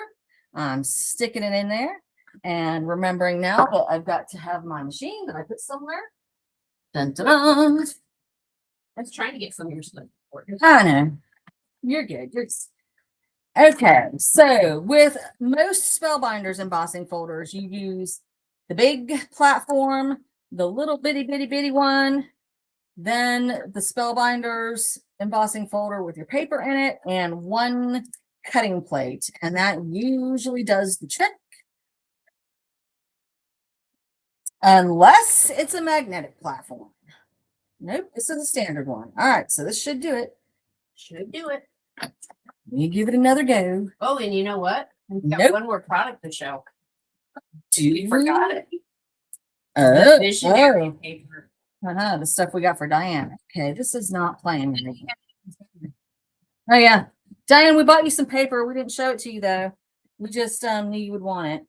I'm sticking it in there and remembering now that I've got to have my machine that I put somewhere. Dun, dun, dun. I was trying to get some of your stuff. I know. You're good. Okay. So with most Spellbinders embossing folders, you use the big platform, the little bitty one, then the Spellbinders embossing folder with your paper in it, and one cutting plate. And that usually does the trick. Unless it's a magnetic platform. Nope, this is a standard one. All right, so this should do it. Should do it. You give it another go. Oh, and you know what? We've got Nope. one more product to show. We We forgot it. Oh, Visionary paper. the stuff we got for Diane. Okay, this is not playing with me. Oh yeah, Diane, we bought you some paper. We didn't show it to you though. We just knew you would want it.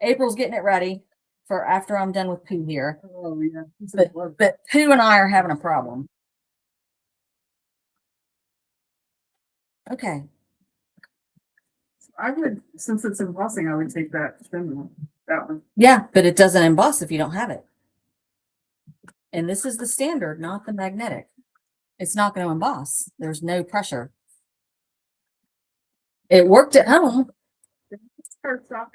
April's getting it ready for after I'm done with Pooh here. Oh, yeah. But Pooh and I are having a problem. Okay. I would, since it's embossing, I would take that one. Yeah, but it doesn't emboss if you don't have it. And this is the standard, not the magnetic. It's not going to emboss. There's no pressure. It worked at home. It's cardstock.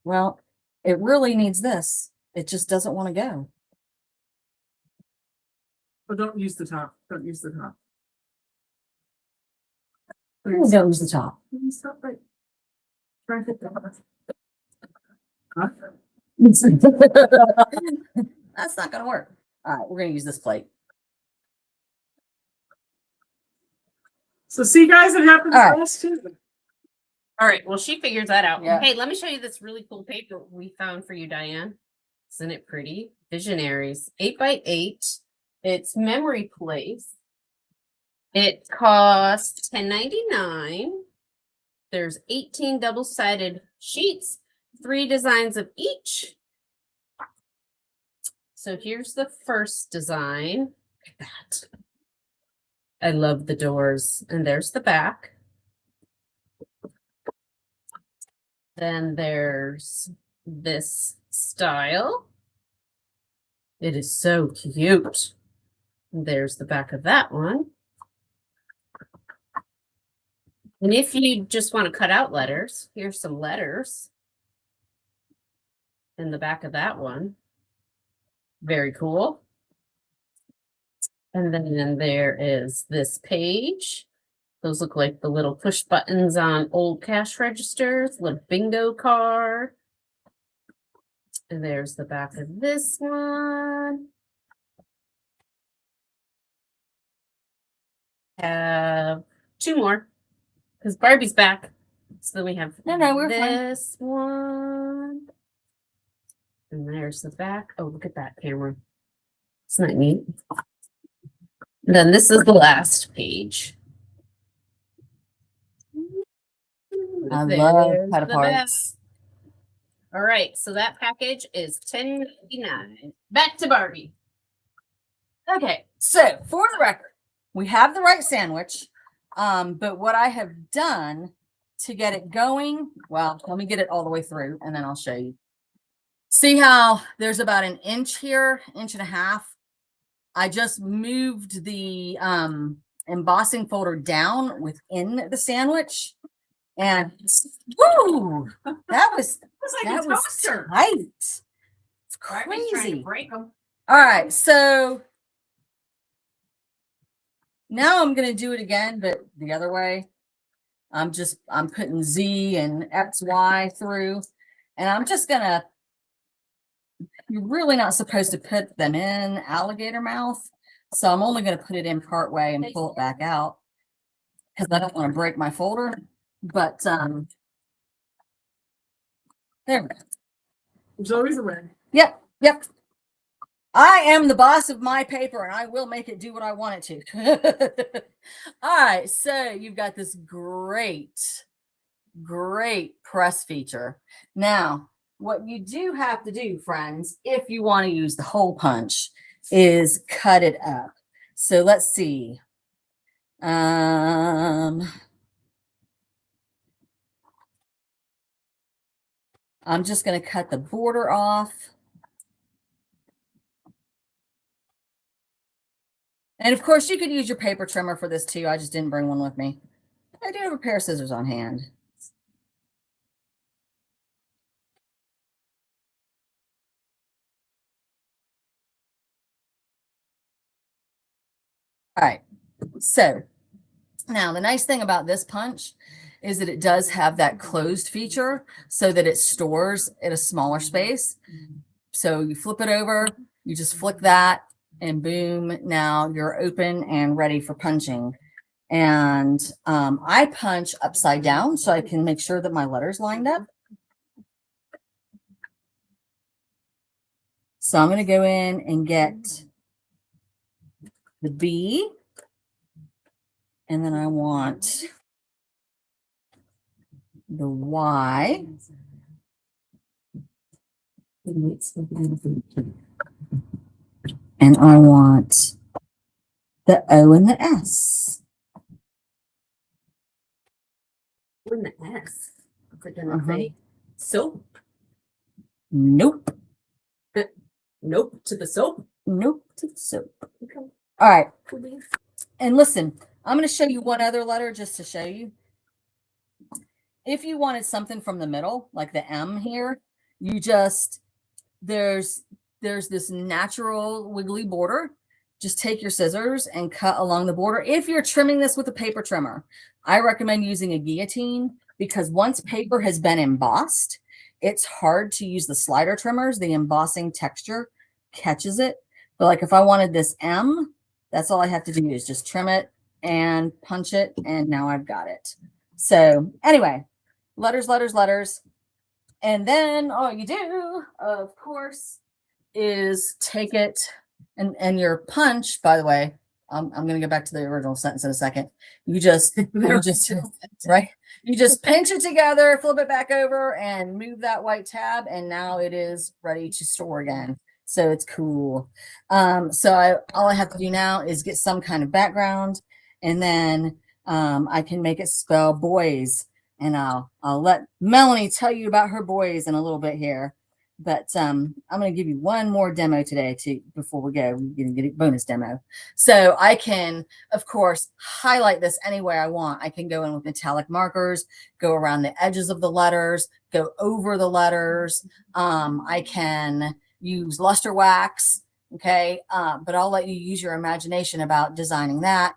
Well, it really needs this. It just doesn't want to go. But don't use the top. Don't use the top. Don't use the top. Stop right. Try to hit that. Huh? That's not going to work. All right, we're going to use this plate. So see, guys, it happens All right. to us too. All right. Well, she figures that out. Yeah. Hey, let me show you this really cool paper we found for you, Diane. Isn't it pretty? Visionaries, 8x8. It's memory place. It costs $10.99. There's 18 double-sided sheets, 3 designs of each. So here's the first design. Look at that. I love the doors. And there's the back. Then there's this style. It is so cute. There's the back of that one. And if you just want to cut out letters, here's some letters in the back of that one. Very cool. And then there is this page. Those look like the little push buttons on old cash registers, little bingo card. And there's the back of this one. Have 2 more because Barbie's back. So then we have No, we're fine. this one. And there's the back. Oh, look at that camera. Isn't that neat? And then this is the last page. I There's love the cut back. aparts. All right, so that package is $10.99. Back to Barbie. Okay, so for the record, we have the right sandwich, but what I have done to get it going, well, let me get it all the way through and then I'll show you. See how there's about an inch here, inch and a half. I just moved the embossing folder down within the sandwich, and woo, that was Like a toaster. tight. It's Barbie's trying to crazy. break them. All right, so now I'm gonna do it again, but the other way. I'm putting Z and XY through, and I'm just gonna. You're really not supposed to put them in alligator mouth, so I'm only gonna put it in part way and pull it back out because I don't want to break my folder. But there we go. There's always a way. Yep. I am the boss of my paper and I will make it do what I want it to. All right, so you've got this great press feature. Now, what you do have to do, friends, if you want to use the hole punch, is cut it up. So let's see. I'm just going to cut the border off. And of course, you could use your paper trimmer for this too. I just didn't bring one with me. I do have a pair of scissors on hand. All right. So now the nice thing about this punch is that it does have that closed feature so that it stores in a smaller space. So you flip it over, you just flick that, and boom, now you're open and ready for punching. And I punch upside down so I can make sure that my letters lined up. So I'm going to go in and get the B, and then I want the Y. And I want the O and the S. In the S. Is it gonna say soap? Nope. Nope to the soap. Nope to the soap. Okay. All right. Cool beans. And listen, I'm going to show you one other letter just to show you. If you wanted something from the middle, like the M here, you just, there's this natural wiggly border. Just take your scissors and cut along the border. If you're trimming this with a paper trimmer, I recommend using a guillotine because once paper has been embossed, it's hard to use the slider trimmers. The embossing texture catches it. But like if I wanted this M, that's all I have to do is just trim it and punch it. And now I've got it. So anyway, letters. And then all you do, of course, is take it and your punch, by the way, I'm going to go back to the original sentence in a second. You just right. You just pinch it together, flip it back over and move that white tab. And now it is ready to store again. So it's cool. So all I have to do now is get some kind of background and then I can make it spell boys. And I'll let Melanie tell you about her boys in a little bit here. But I'm going to give you one more demo today before we go. We're going to get a bonus demo. So I can, of course, highlight this any way I want. I can go in with metallic markers, go around the edges of the letters, go over the letters. I can use luster wax. Okay. But I'll let you use your imagination about designing that.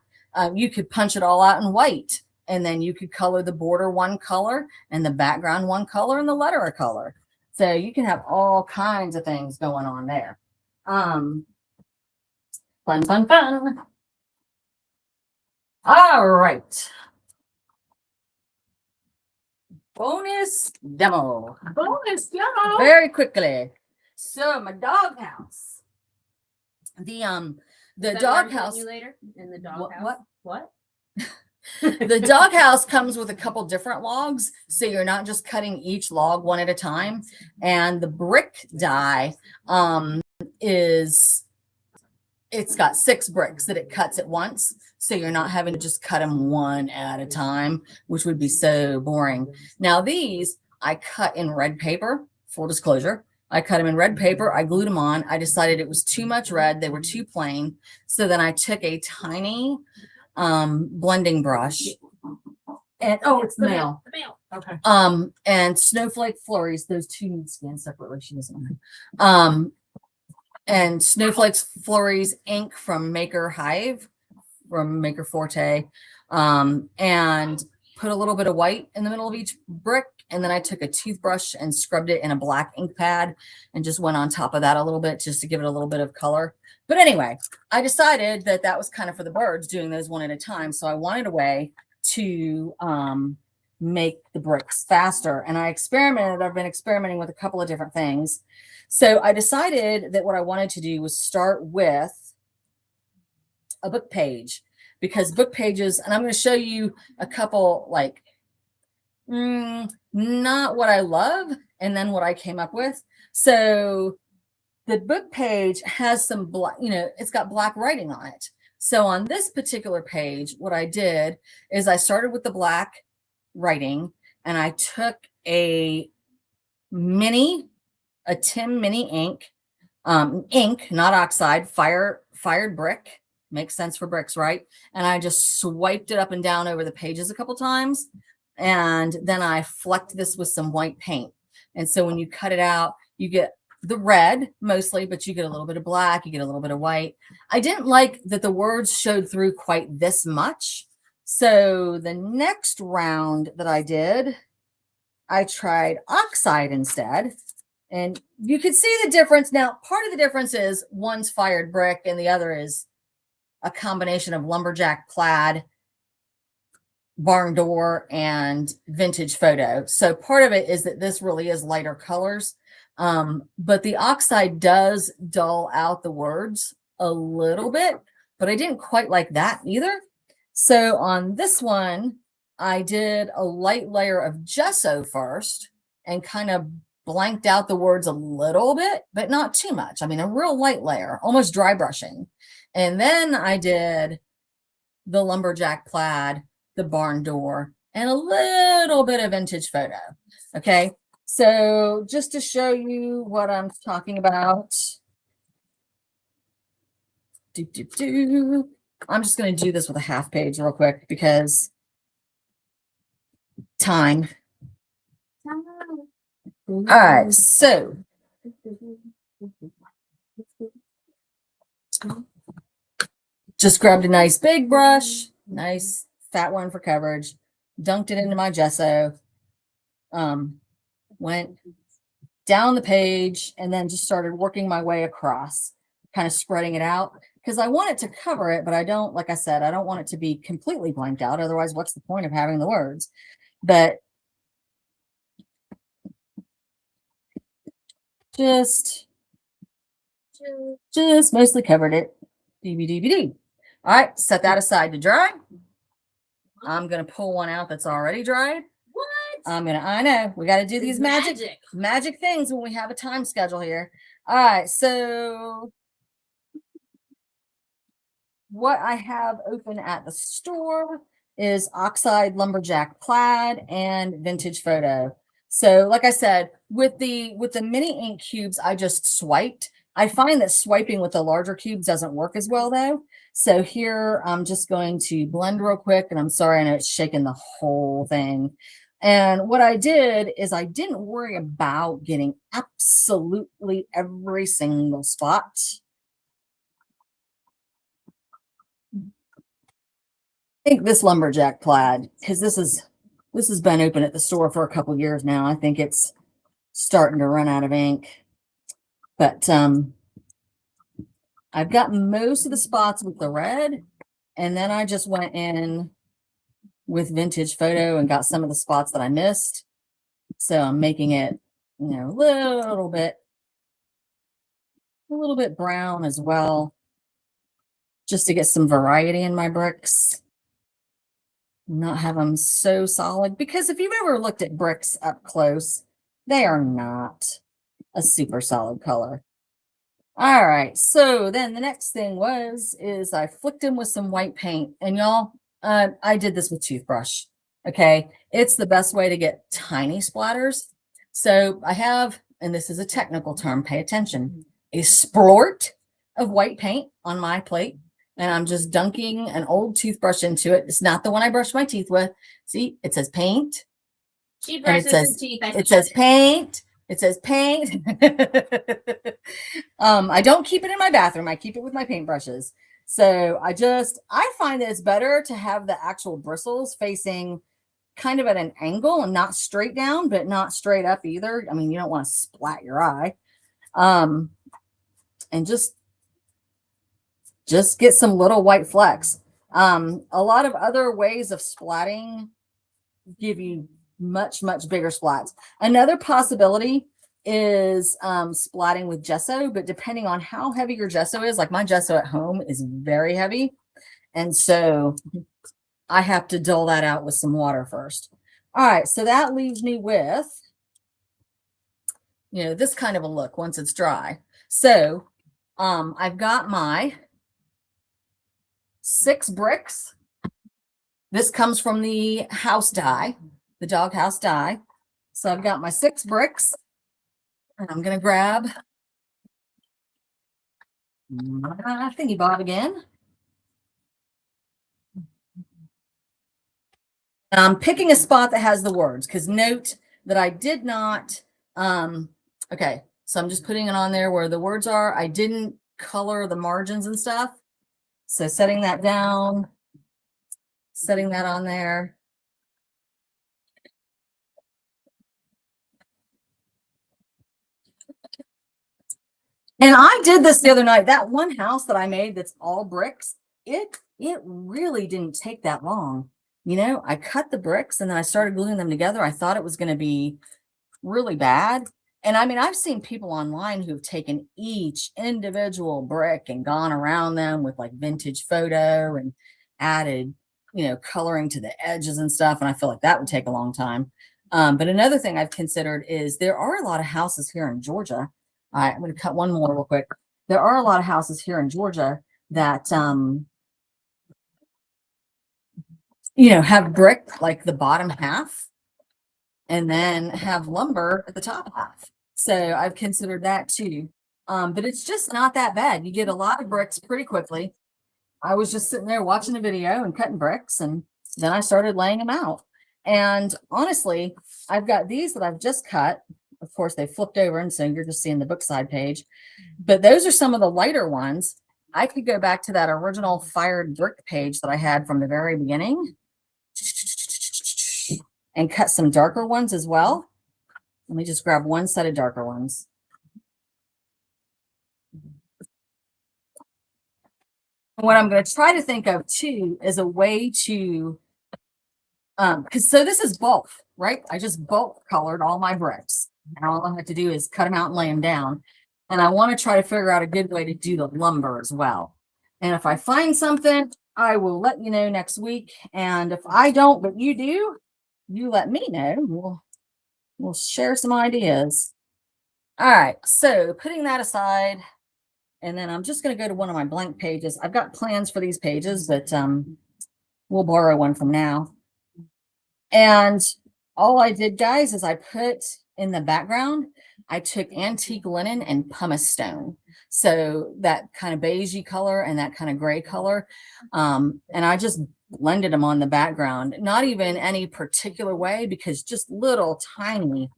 You could punch it all out in white. And then you could color the border one color and the background one color and the letter a color. So you can have all kinds of things going on there. Fun. All right. Bonus demo. Bonus demo. Very quickly. So my doghouse. The Is that where I'm doghouse. putting you later in the What? doghouse. What? The doghouse comes with a couple different logs, so you're not just cutting each log one at a time. And the brick die is, it's got 6 bricks that it cuts at once, so you're not having to just cut them one at a time, which would be so boring. Now these I cut in red paper, full disclosure. I cut them in red paper, I glued them on. I decided it was too much red, they were too plain. So then I took a tiny blending brush, and it's the mail. The mail. Okay. And snowflake flurries, those two need scanned separately. She doesn't know. And snowflakes flurries ink from Maker Hive, from Maker Forte, and put a little bit of white in the middle of each brick. And then I took a toothbrush and scrubbed it in a black ink pad and just went on top of that a little bit just to give it a little bit of color. But anyway, I decided that that was kind of for the birds, doing those one at a time. So I wanted a way to make the bricks faster. And I experimented. I've been experimenting with a couple of different things. So I decided that what I wanted to do was start with a book page, because book pages, and I'm going to show you a couple, like, not what I love, and then what I came up with. So the book page has some black, it's got black writing on it. So on this particular page, what I did is I started with the black writing, and I took a Tim Mini ink, not oxide, fired brick. Makes sense for bricks, right? And I just swiped it up and down over the pages a couple times. And then I flecked this with some white paint. And so when you cut it out, you get the red mostly, but you get a little bit of black, you get a little bit of white. I didn't like that the words showed through quite this much. So the next round that I did, I tried oxide instead. And you could see the difference. Now, part of the difference is one's fired brick and the other is a combination of lumberjack plaid, barn door, and vintage photo. So part of it is that this really is lighter colors. But the oxide does dull out the words a little bit, but I didn't quite like that either. So on this one, I did a light layer of gesso first and kind of blanked out the words a little bit, but not too much. I mean, a real light layer, almost dry brushing. And then I did the lumberjack plaid, the barn door, and a little bit of vintage photo. Okay. So just to show you what I'm talking about, I'm just going to do this with a half page real quick because time. All right. So just grabbed a nice big brush, nice fat one for coverage, dunked it into my gesso, went down the page, and then just started working my way across, kind of spreading it out because I want it to cover it, but I don't, like I said, I don't want it to be completely blanked out. Otherwise, what's the point of having the words? But just mostly covered it. DVD. All right, set that aside to dry. I'm gonna pull one out that's already dried. What? I know we got to do these magic things when we have a time schedule here. All right, so what I have open at the store is oxide, lumberjack plaid, and vintage photo. So like I said, with the mini ink cubes, I just swiped. I find that swiping with the larger cubes doesn't work as well though. So here I'm just going to blend real quick, and I'm sorry, I know it's shaking the whole thing. And what I did is I didn't worry about getting absolutely every single spot. I think this lumberjack plaid, because this has been open at the store for a couple years now. I think it's starting to run out of ink. But I've got most of the spots with the red, and then I just went in with vintage photo and got some of the spots that I missed. So I'm making it, a little bit brown as well. just to get some variety in my bricks. Not have them so solid, because if you've ever looked at bricks up close, they are not a super solid color. All right, so then the next thing is I flicked them with some white paint, and y'all, I did this with toothbrush. Okay, it's the best way to get tiny splatters. So I have, and this is a technical term, pay attention, a splort of white paint on my plate, and I'm just dunking an old toothbrush into it. It's not the one I brush my teeth with. See, it says paint. She And brushes it says, his teeth. it says paint. It says paint. I don't keep it in my bathroom. I keep it with my paintbrushes. So I find that it's better to have the actual bristles facing kind of at an angle and not straight down, but not straight up either. I mean, you don't want to splat your eye. And just get some little white flecks. A lot of other ways of splatting give you much bigger splats. Another possibility is splatting with gesso, but depending on how heavy your gesso is, like my gesso at home is very heavy, and so I have to dull that out with some water first. All right, so that leaves me with, you know, this kind of a look once it's dry. So I've got my 6 bricks. This comes from the house dye, the doghouse dye. So I've got my 6 bricks, and I'm going to grab my thingy bob again. I'm picking a spot that has the words, because note that I did not, okay, so I'm just putting it on there where the words are. I didn't color the margins and stuff. So setting that down, setting that on there. And I did this the other night. That one house that I made that's all bricks, it really didn't take that long. You know, I cut the bricks and then I started gluing them together. I thought it was going to be really bad. And I mean, I've seen people online who've taken each individual brick and gone around them with like vintage photo and added, you know, coloring to the edges and stuff. And I feel like that would take a long time. But another thing I've considered is there are a lot of houses here in Georgia. All right, I'm going to cut one more real quick. There are a lot of houses here in Georgia that, you know, have brick like the bottom half and then have lumber at the top half. So I've considered that too. But it's just not that bad. You get a lot of bricks pretty quickly. I was just sitting there watching a video and cutting bricks, and then I started laying them out. And honestly, I've got these that I've just cut. Of course, they flipped over, and so you're just seeing the book side page. But those are some of the lighter ones. I could go back to that original fired brick page that I had from the very beginning and cut some darker ones as well. Let me just grab one set of darker ones. What I'm going to try to think of too is a way to, because so this is bulk, right? I just bulk colored all my bricks. And all I have to do is cut them out and lay them down. And I want to try to figure out a good way to do the lumber as well. And if I find something, I will let you know next week. And if I don't, but you do, you let me know. We'll share some ideas. All right, so putting that aside, and then I'm just going to go to one of my blank pages. I've got plans for these pages, but we'll borrow one from now. And all I did, guys, is I put in the background, I took antique linen and pumice stone. So that kind of beigey color and that kind of gray color. And I just blended them on the background, not even any particular way, because just little tiny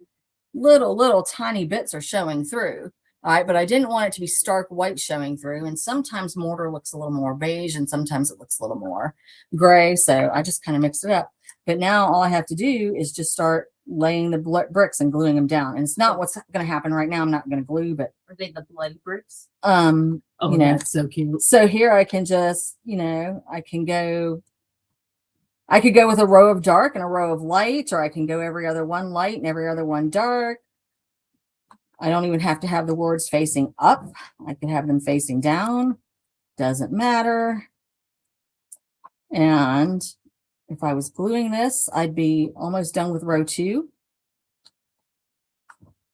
bits are showing through. All right, but I didn't want it to be stark white showing through. And sometimes mortar looks a little more beige and sometimes it looks a little more gray. So I just kind of mixed it up. But now all I have to do is just start laying the bricks and gluing them down. And it's not what's going to happen right now. I'm not going to glue, but Are they the bloody bricks? oh, you know, that's so cute. So here I can just, you know, I could go with a row of dark and a row of light, or I can go every other one light and every other one dark. I don't even have to have the words facing up. I can have them facing down. Doesn't matter. And if I was gluing this, I'd be almost done with row 2.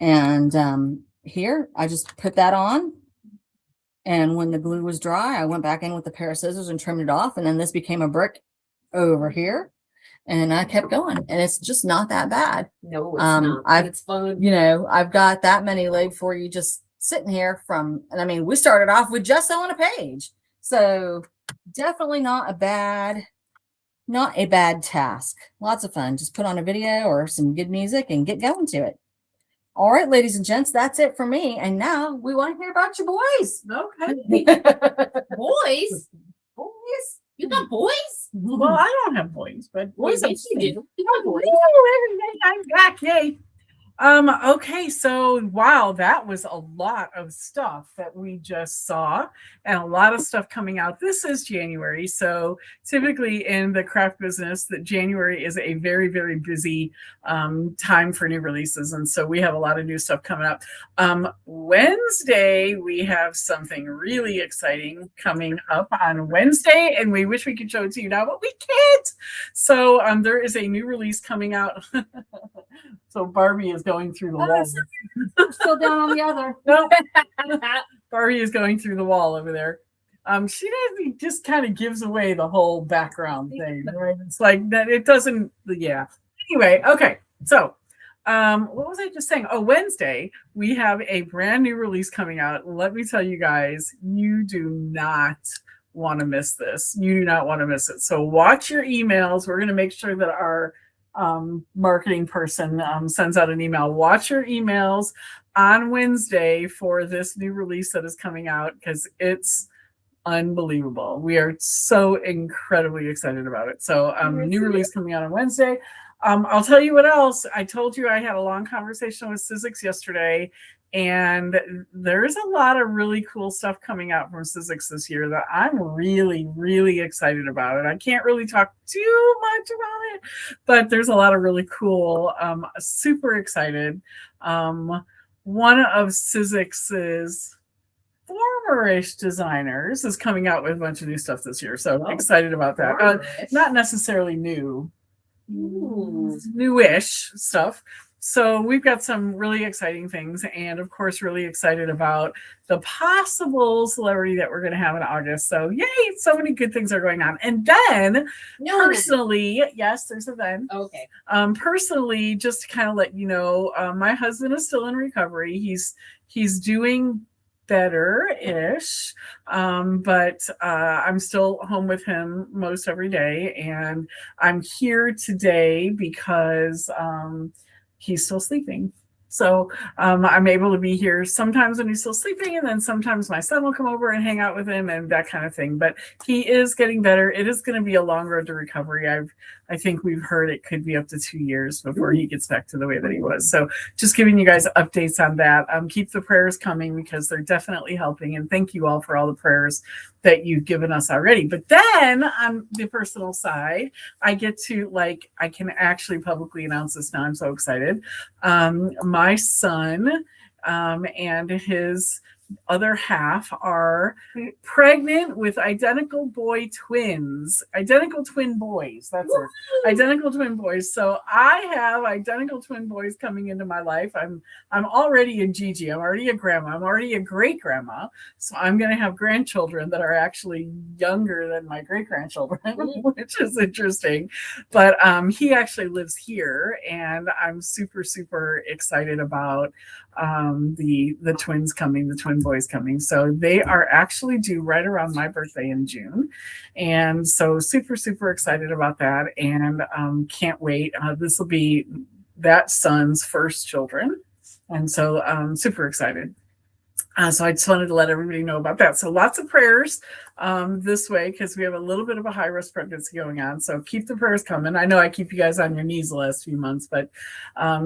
And here, I just put that on. And when the glue was dry, I went back in with a pair of scissors and trimmed it off. And then this became a brick over here. And I kept going. And it's just not that bad. No, it's not. It's fun. You know, I've got that many laid for you just sitting here from, and I mean, we started off with just on a page. So definitely not a bad task. Lots of fun. Just put on a video or some good music and get going to it. All right, ladies and gents, that's it for me. And now we want to hear about your boys. Okay. Boys? Boys? You got boys? Well, I don't have boys, but boys Yes, you do. You got boys. I'm back. Yay. Okay, so wow, that was a lot of stuff that we just saw and a lot of stuff coming out. This is January, so typically in the craft business, that January is a very, very busy time for new releases, and so we have a lot of new stuff coming up. Wednesday, we have something really exciting coming up on Wednesday, and we wish we could show it to you now, but we can't. So there is a new release coming out. So Barbie is going through the wall. Still down on the other. No, Barbie is going through the wall over there. She doesn't, just kind of gives away the whole background thing, right? It's like that. It doesn't. Yeah. Anyway, okay. So, what was I just saying? Oh, Wednesday we have a brand new release coming out. Let me tell you guys, you do not want to miss this. You do not want to miss it. So watch your emails. We're going to make sure that our marketing person sends out an email. Watch your emails on Wednesday for this new release that is coming out, because it's unbelievable. We are so incredibly excited about it. So new release coming out on Wednesday. I'll tell you what else. I told you I had a long conversation with Sizzix yesterday, and there's a lot of really cool stuff coming out from Sizzix this year that I'm really, really excited about. And I can't really talk too much about it, but there's a lot of really cool, super excited. One of Sizzix's former-ish designers is coming out with a bunch of new stuff this year. So excited about that. Not necessarily new. Newish stuff. So we've got some really exciting things, and of course really excited about the possible celebrity that we're going to have in August. So yay, so many good things are going on. And then personally, yes, there's a then. Okay. Personally, just to kind of let you know, my husband is still in recovery. He's doing better-ish, but I'm still home with him most every day, and I'm here today because he's still sleeping. So I'm able to be here sometimes when he's still sleeping, and then sometimes my son will come over and hang out with him and that kind of thing. But he is getting better. It is going to be a long road to recovery. I think we've heard it could be up to 2 years before he gets back to the way that he was. So just giving you guys updates on that. Keep the prayers coming, because they're definitely helping. And thank you all for all the prayers that you've given us already. But then on the personal side, I get to, I can actually publicly announce this now. I'm so excited. My son and his other half are pregnant with identical twin boys. That's it. Identical twin boys. So I have identical twin boys coming into my life. I'm already a Gigi. I'm already a grandma. I'm already a great grandma. So I'm going to have grandchildren that are actually younger than my great grandchildren, which is interesting. But he actually lives here, and I'm super, super excited about the twins coming, the twin boys coming. So they are actually due right around my birthday in June, and so super, super excited about that, and can't wait. This will be that son's first children, and so super excited. So I just wanted to let everybody know about that. So lots of prayers this way, because we have a little bit of a high risk pregnancy going on. So keep the prayers coming. I know I keep you guys on your knees the last few months, but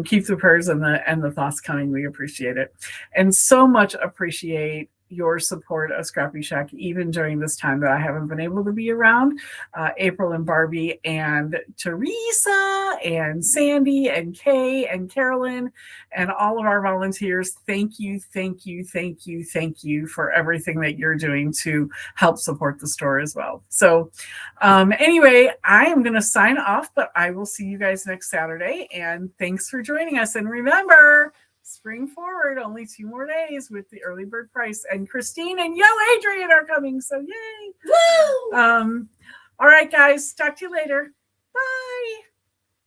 keep the prayers and the thoughts coming. We appreciate it, and so much appreciate your support of Scrappy Shack, even during this time that I haven't been able to be around. April and Barbie and Teresa and Sandy and Kay and Carolyn and all of our volunteers, thank you, thank you, thank you, thank you for everything that you're doing to help support the store as well. So anyway, I am going to sign off, but I will see you guys next Saturday. And thanks for joining us. And remember, spring forward, only 2 more days with the early bird price. And Christine and Adrian are coming. So yay. Woo! All right, guys. Talk to you later.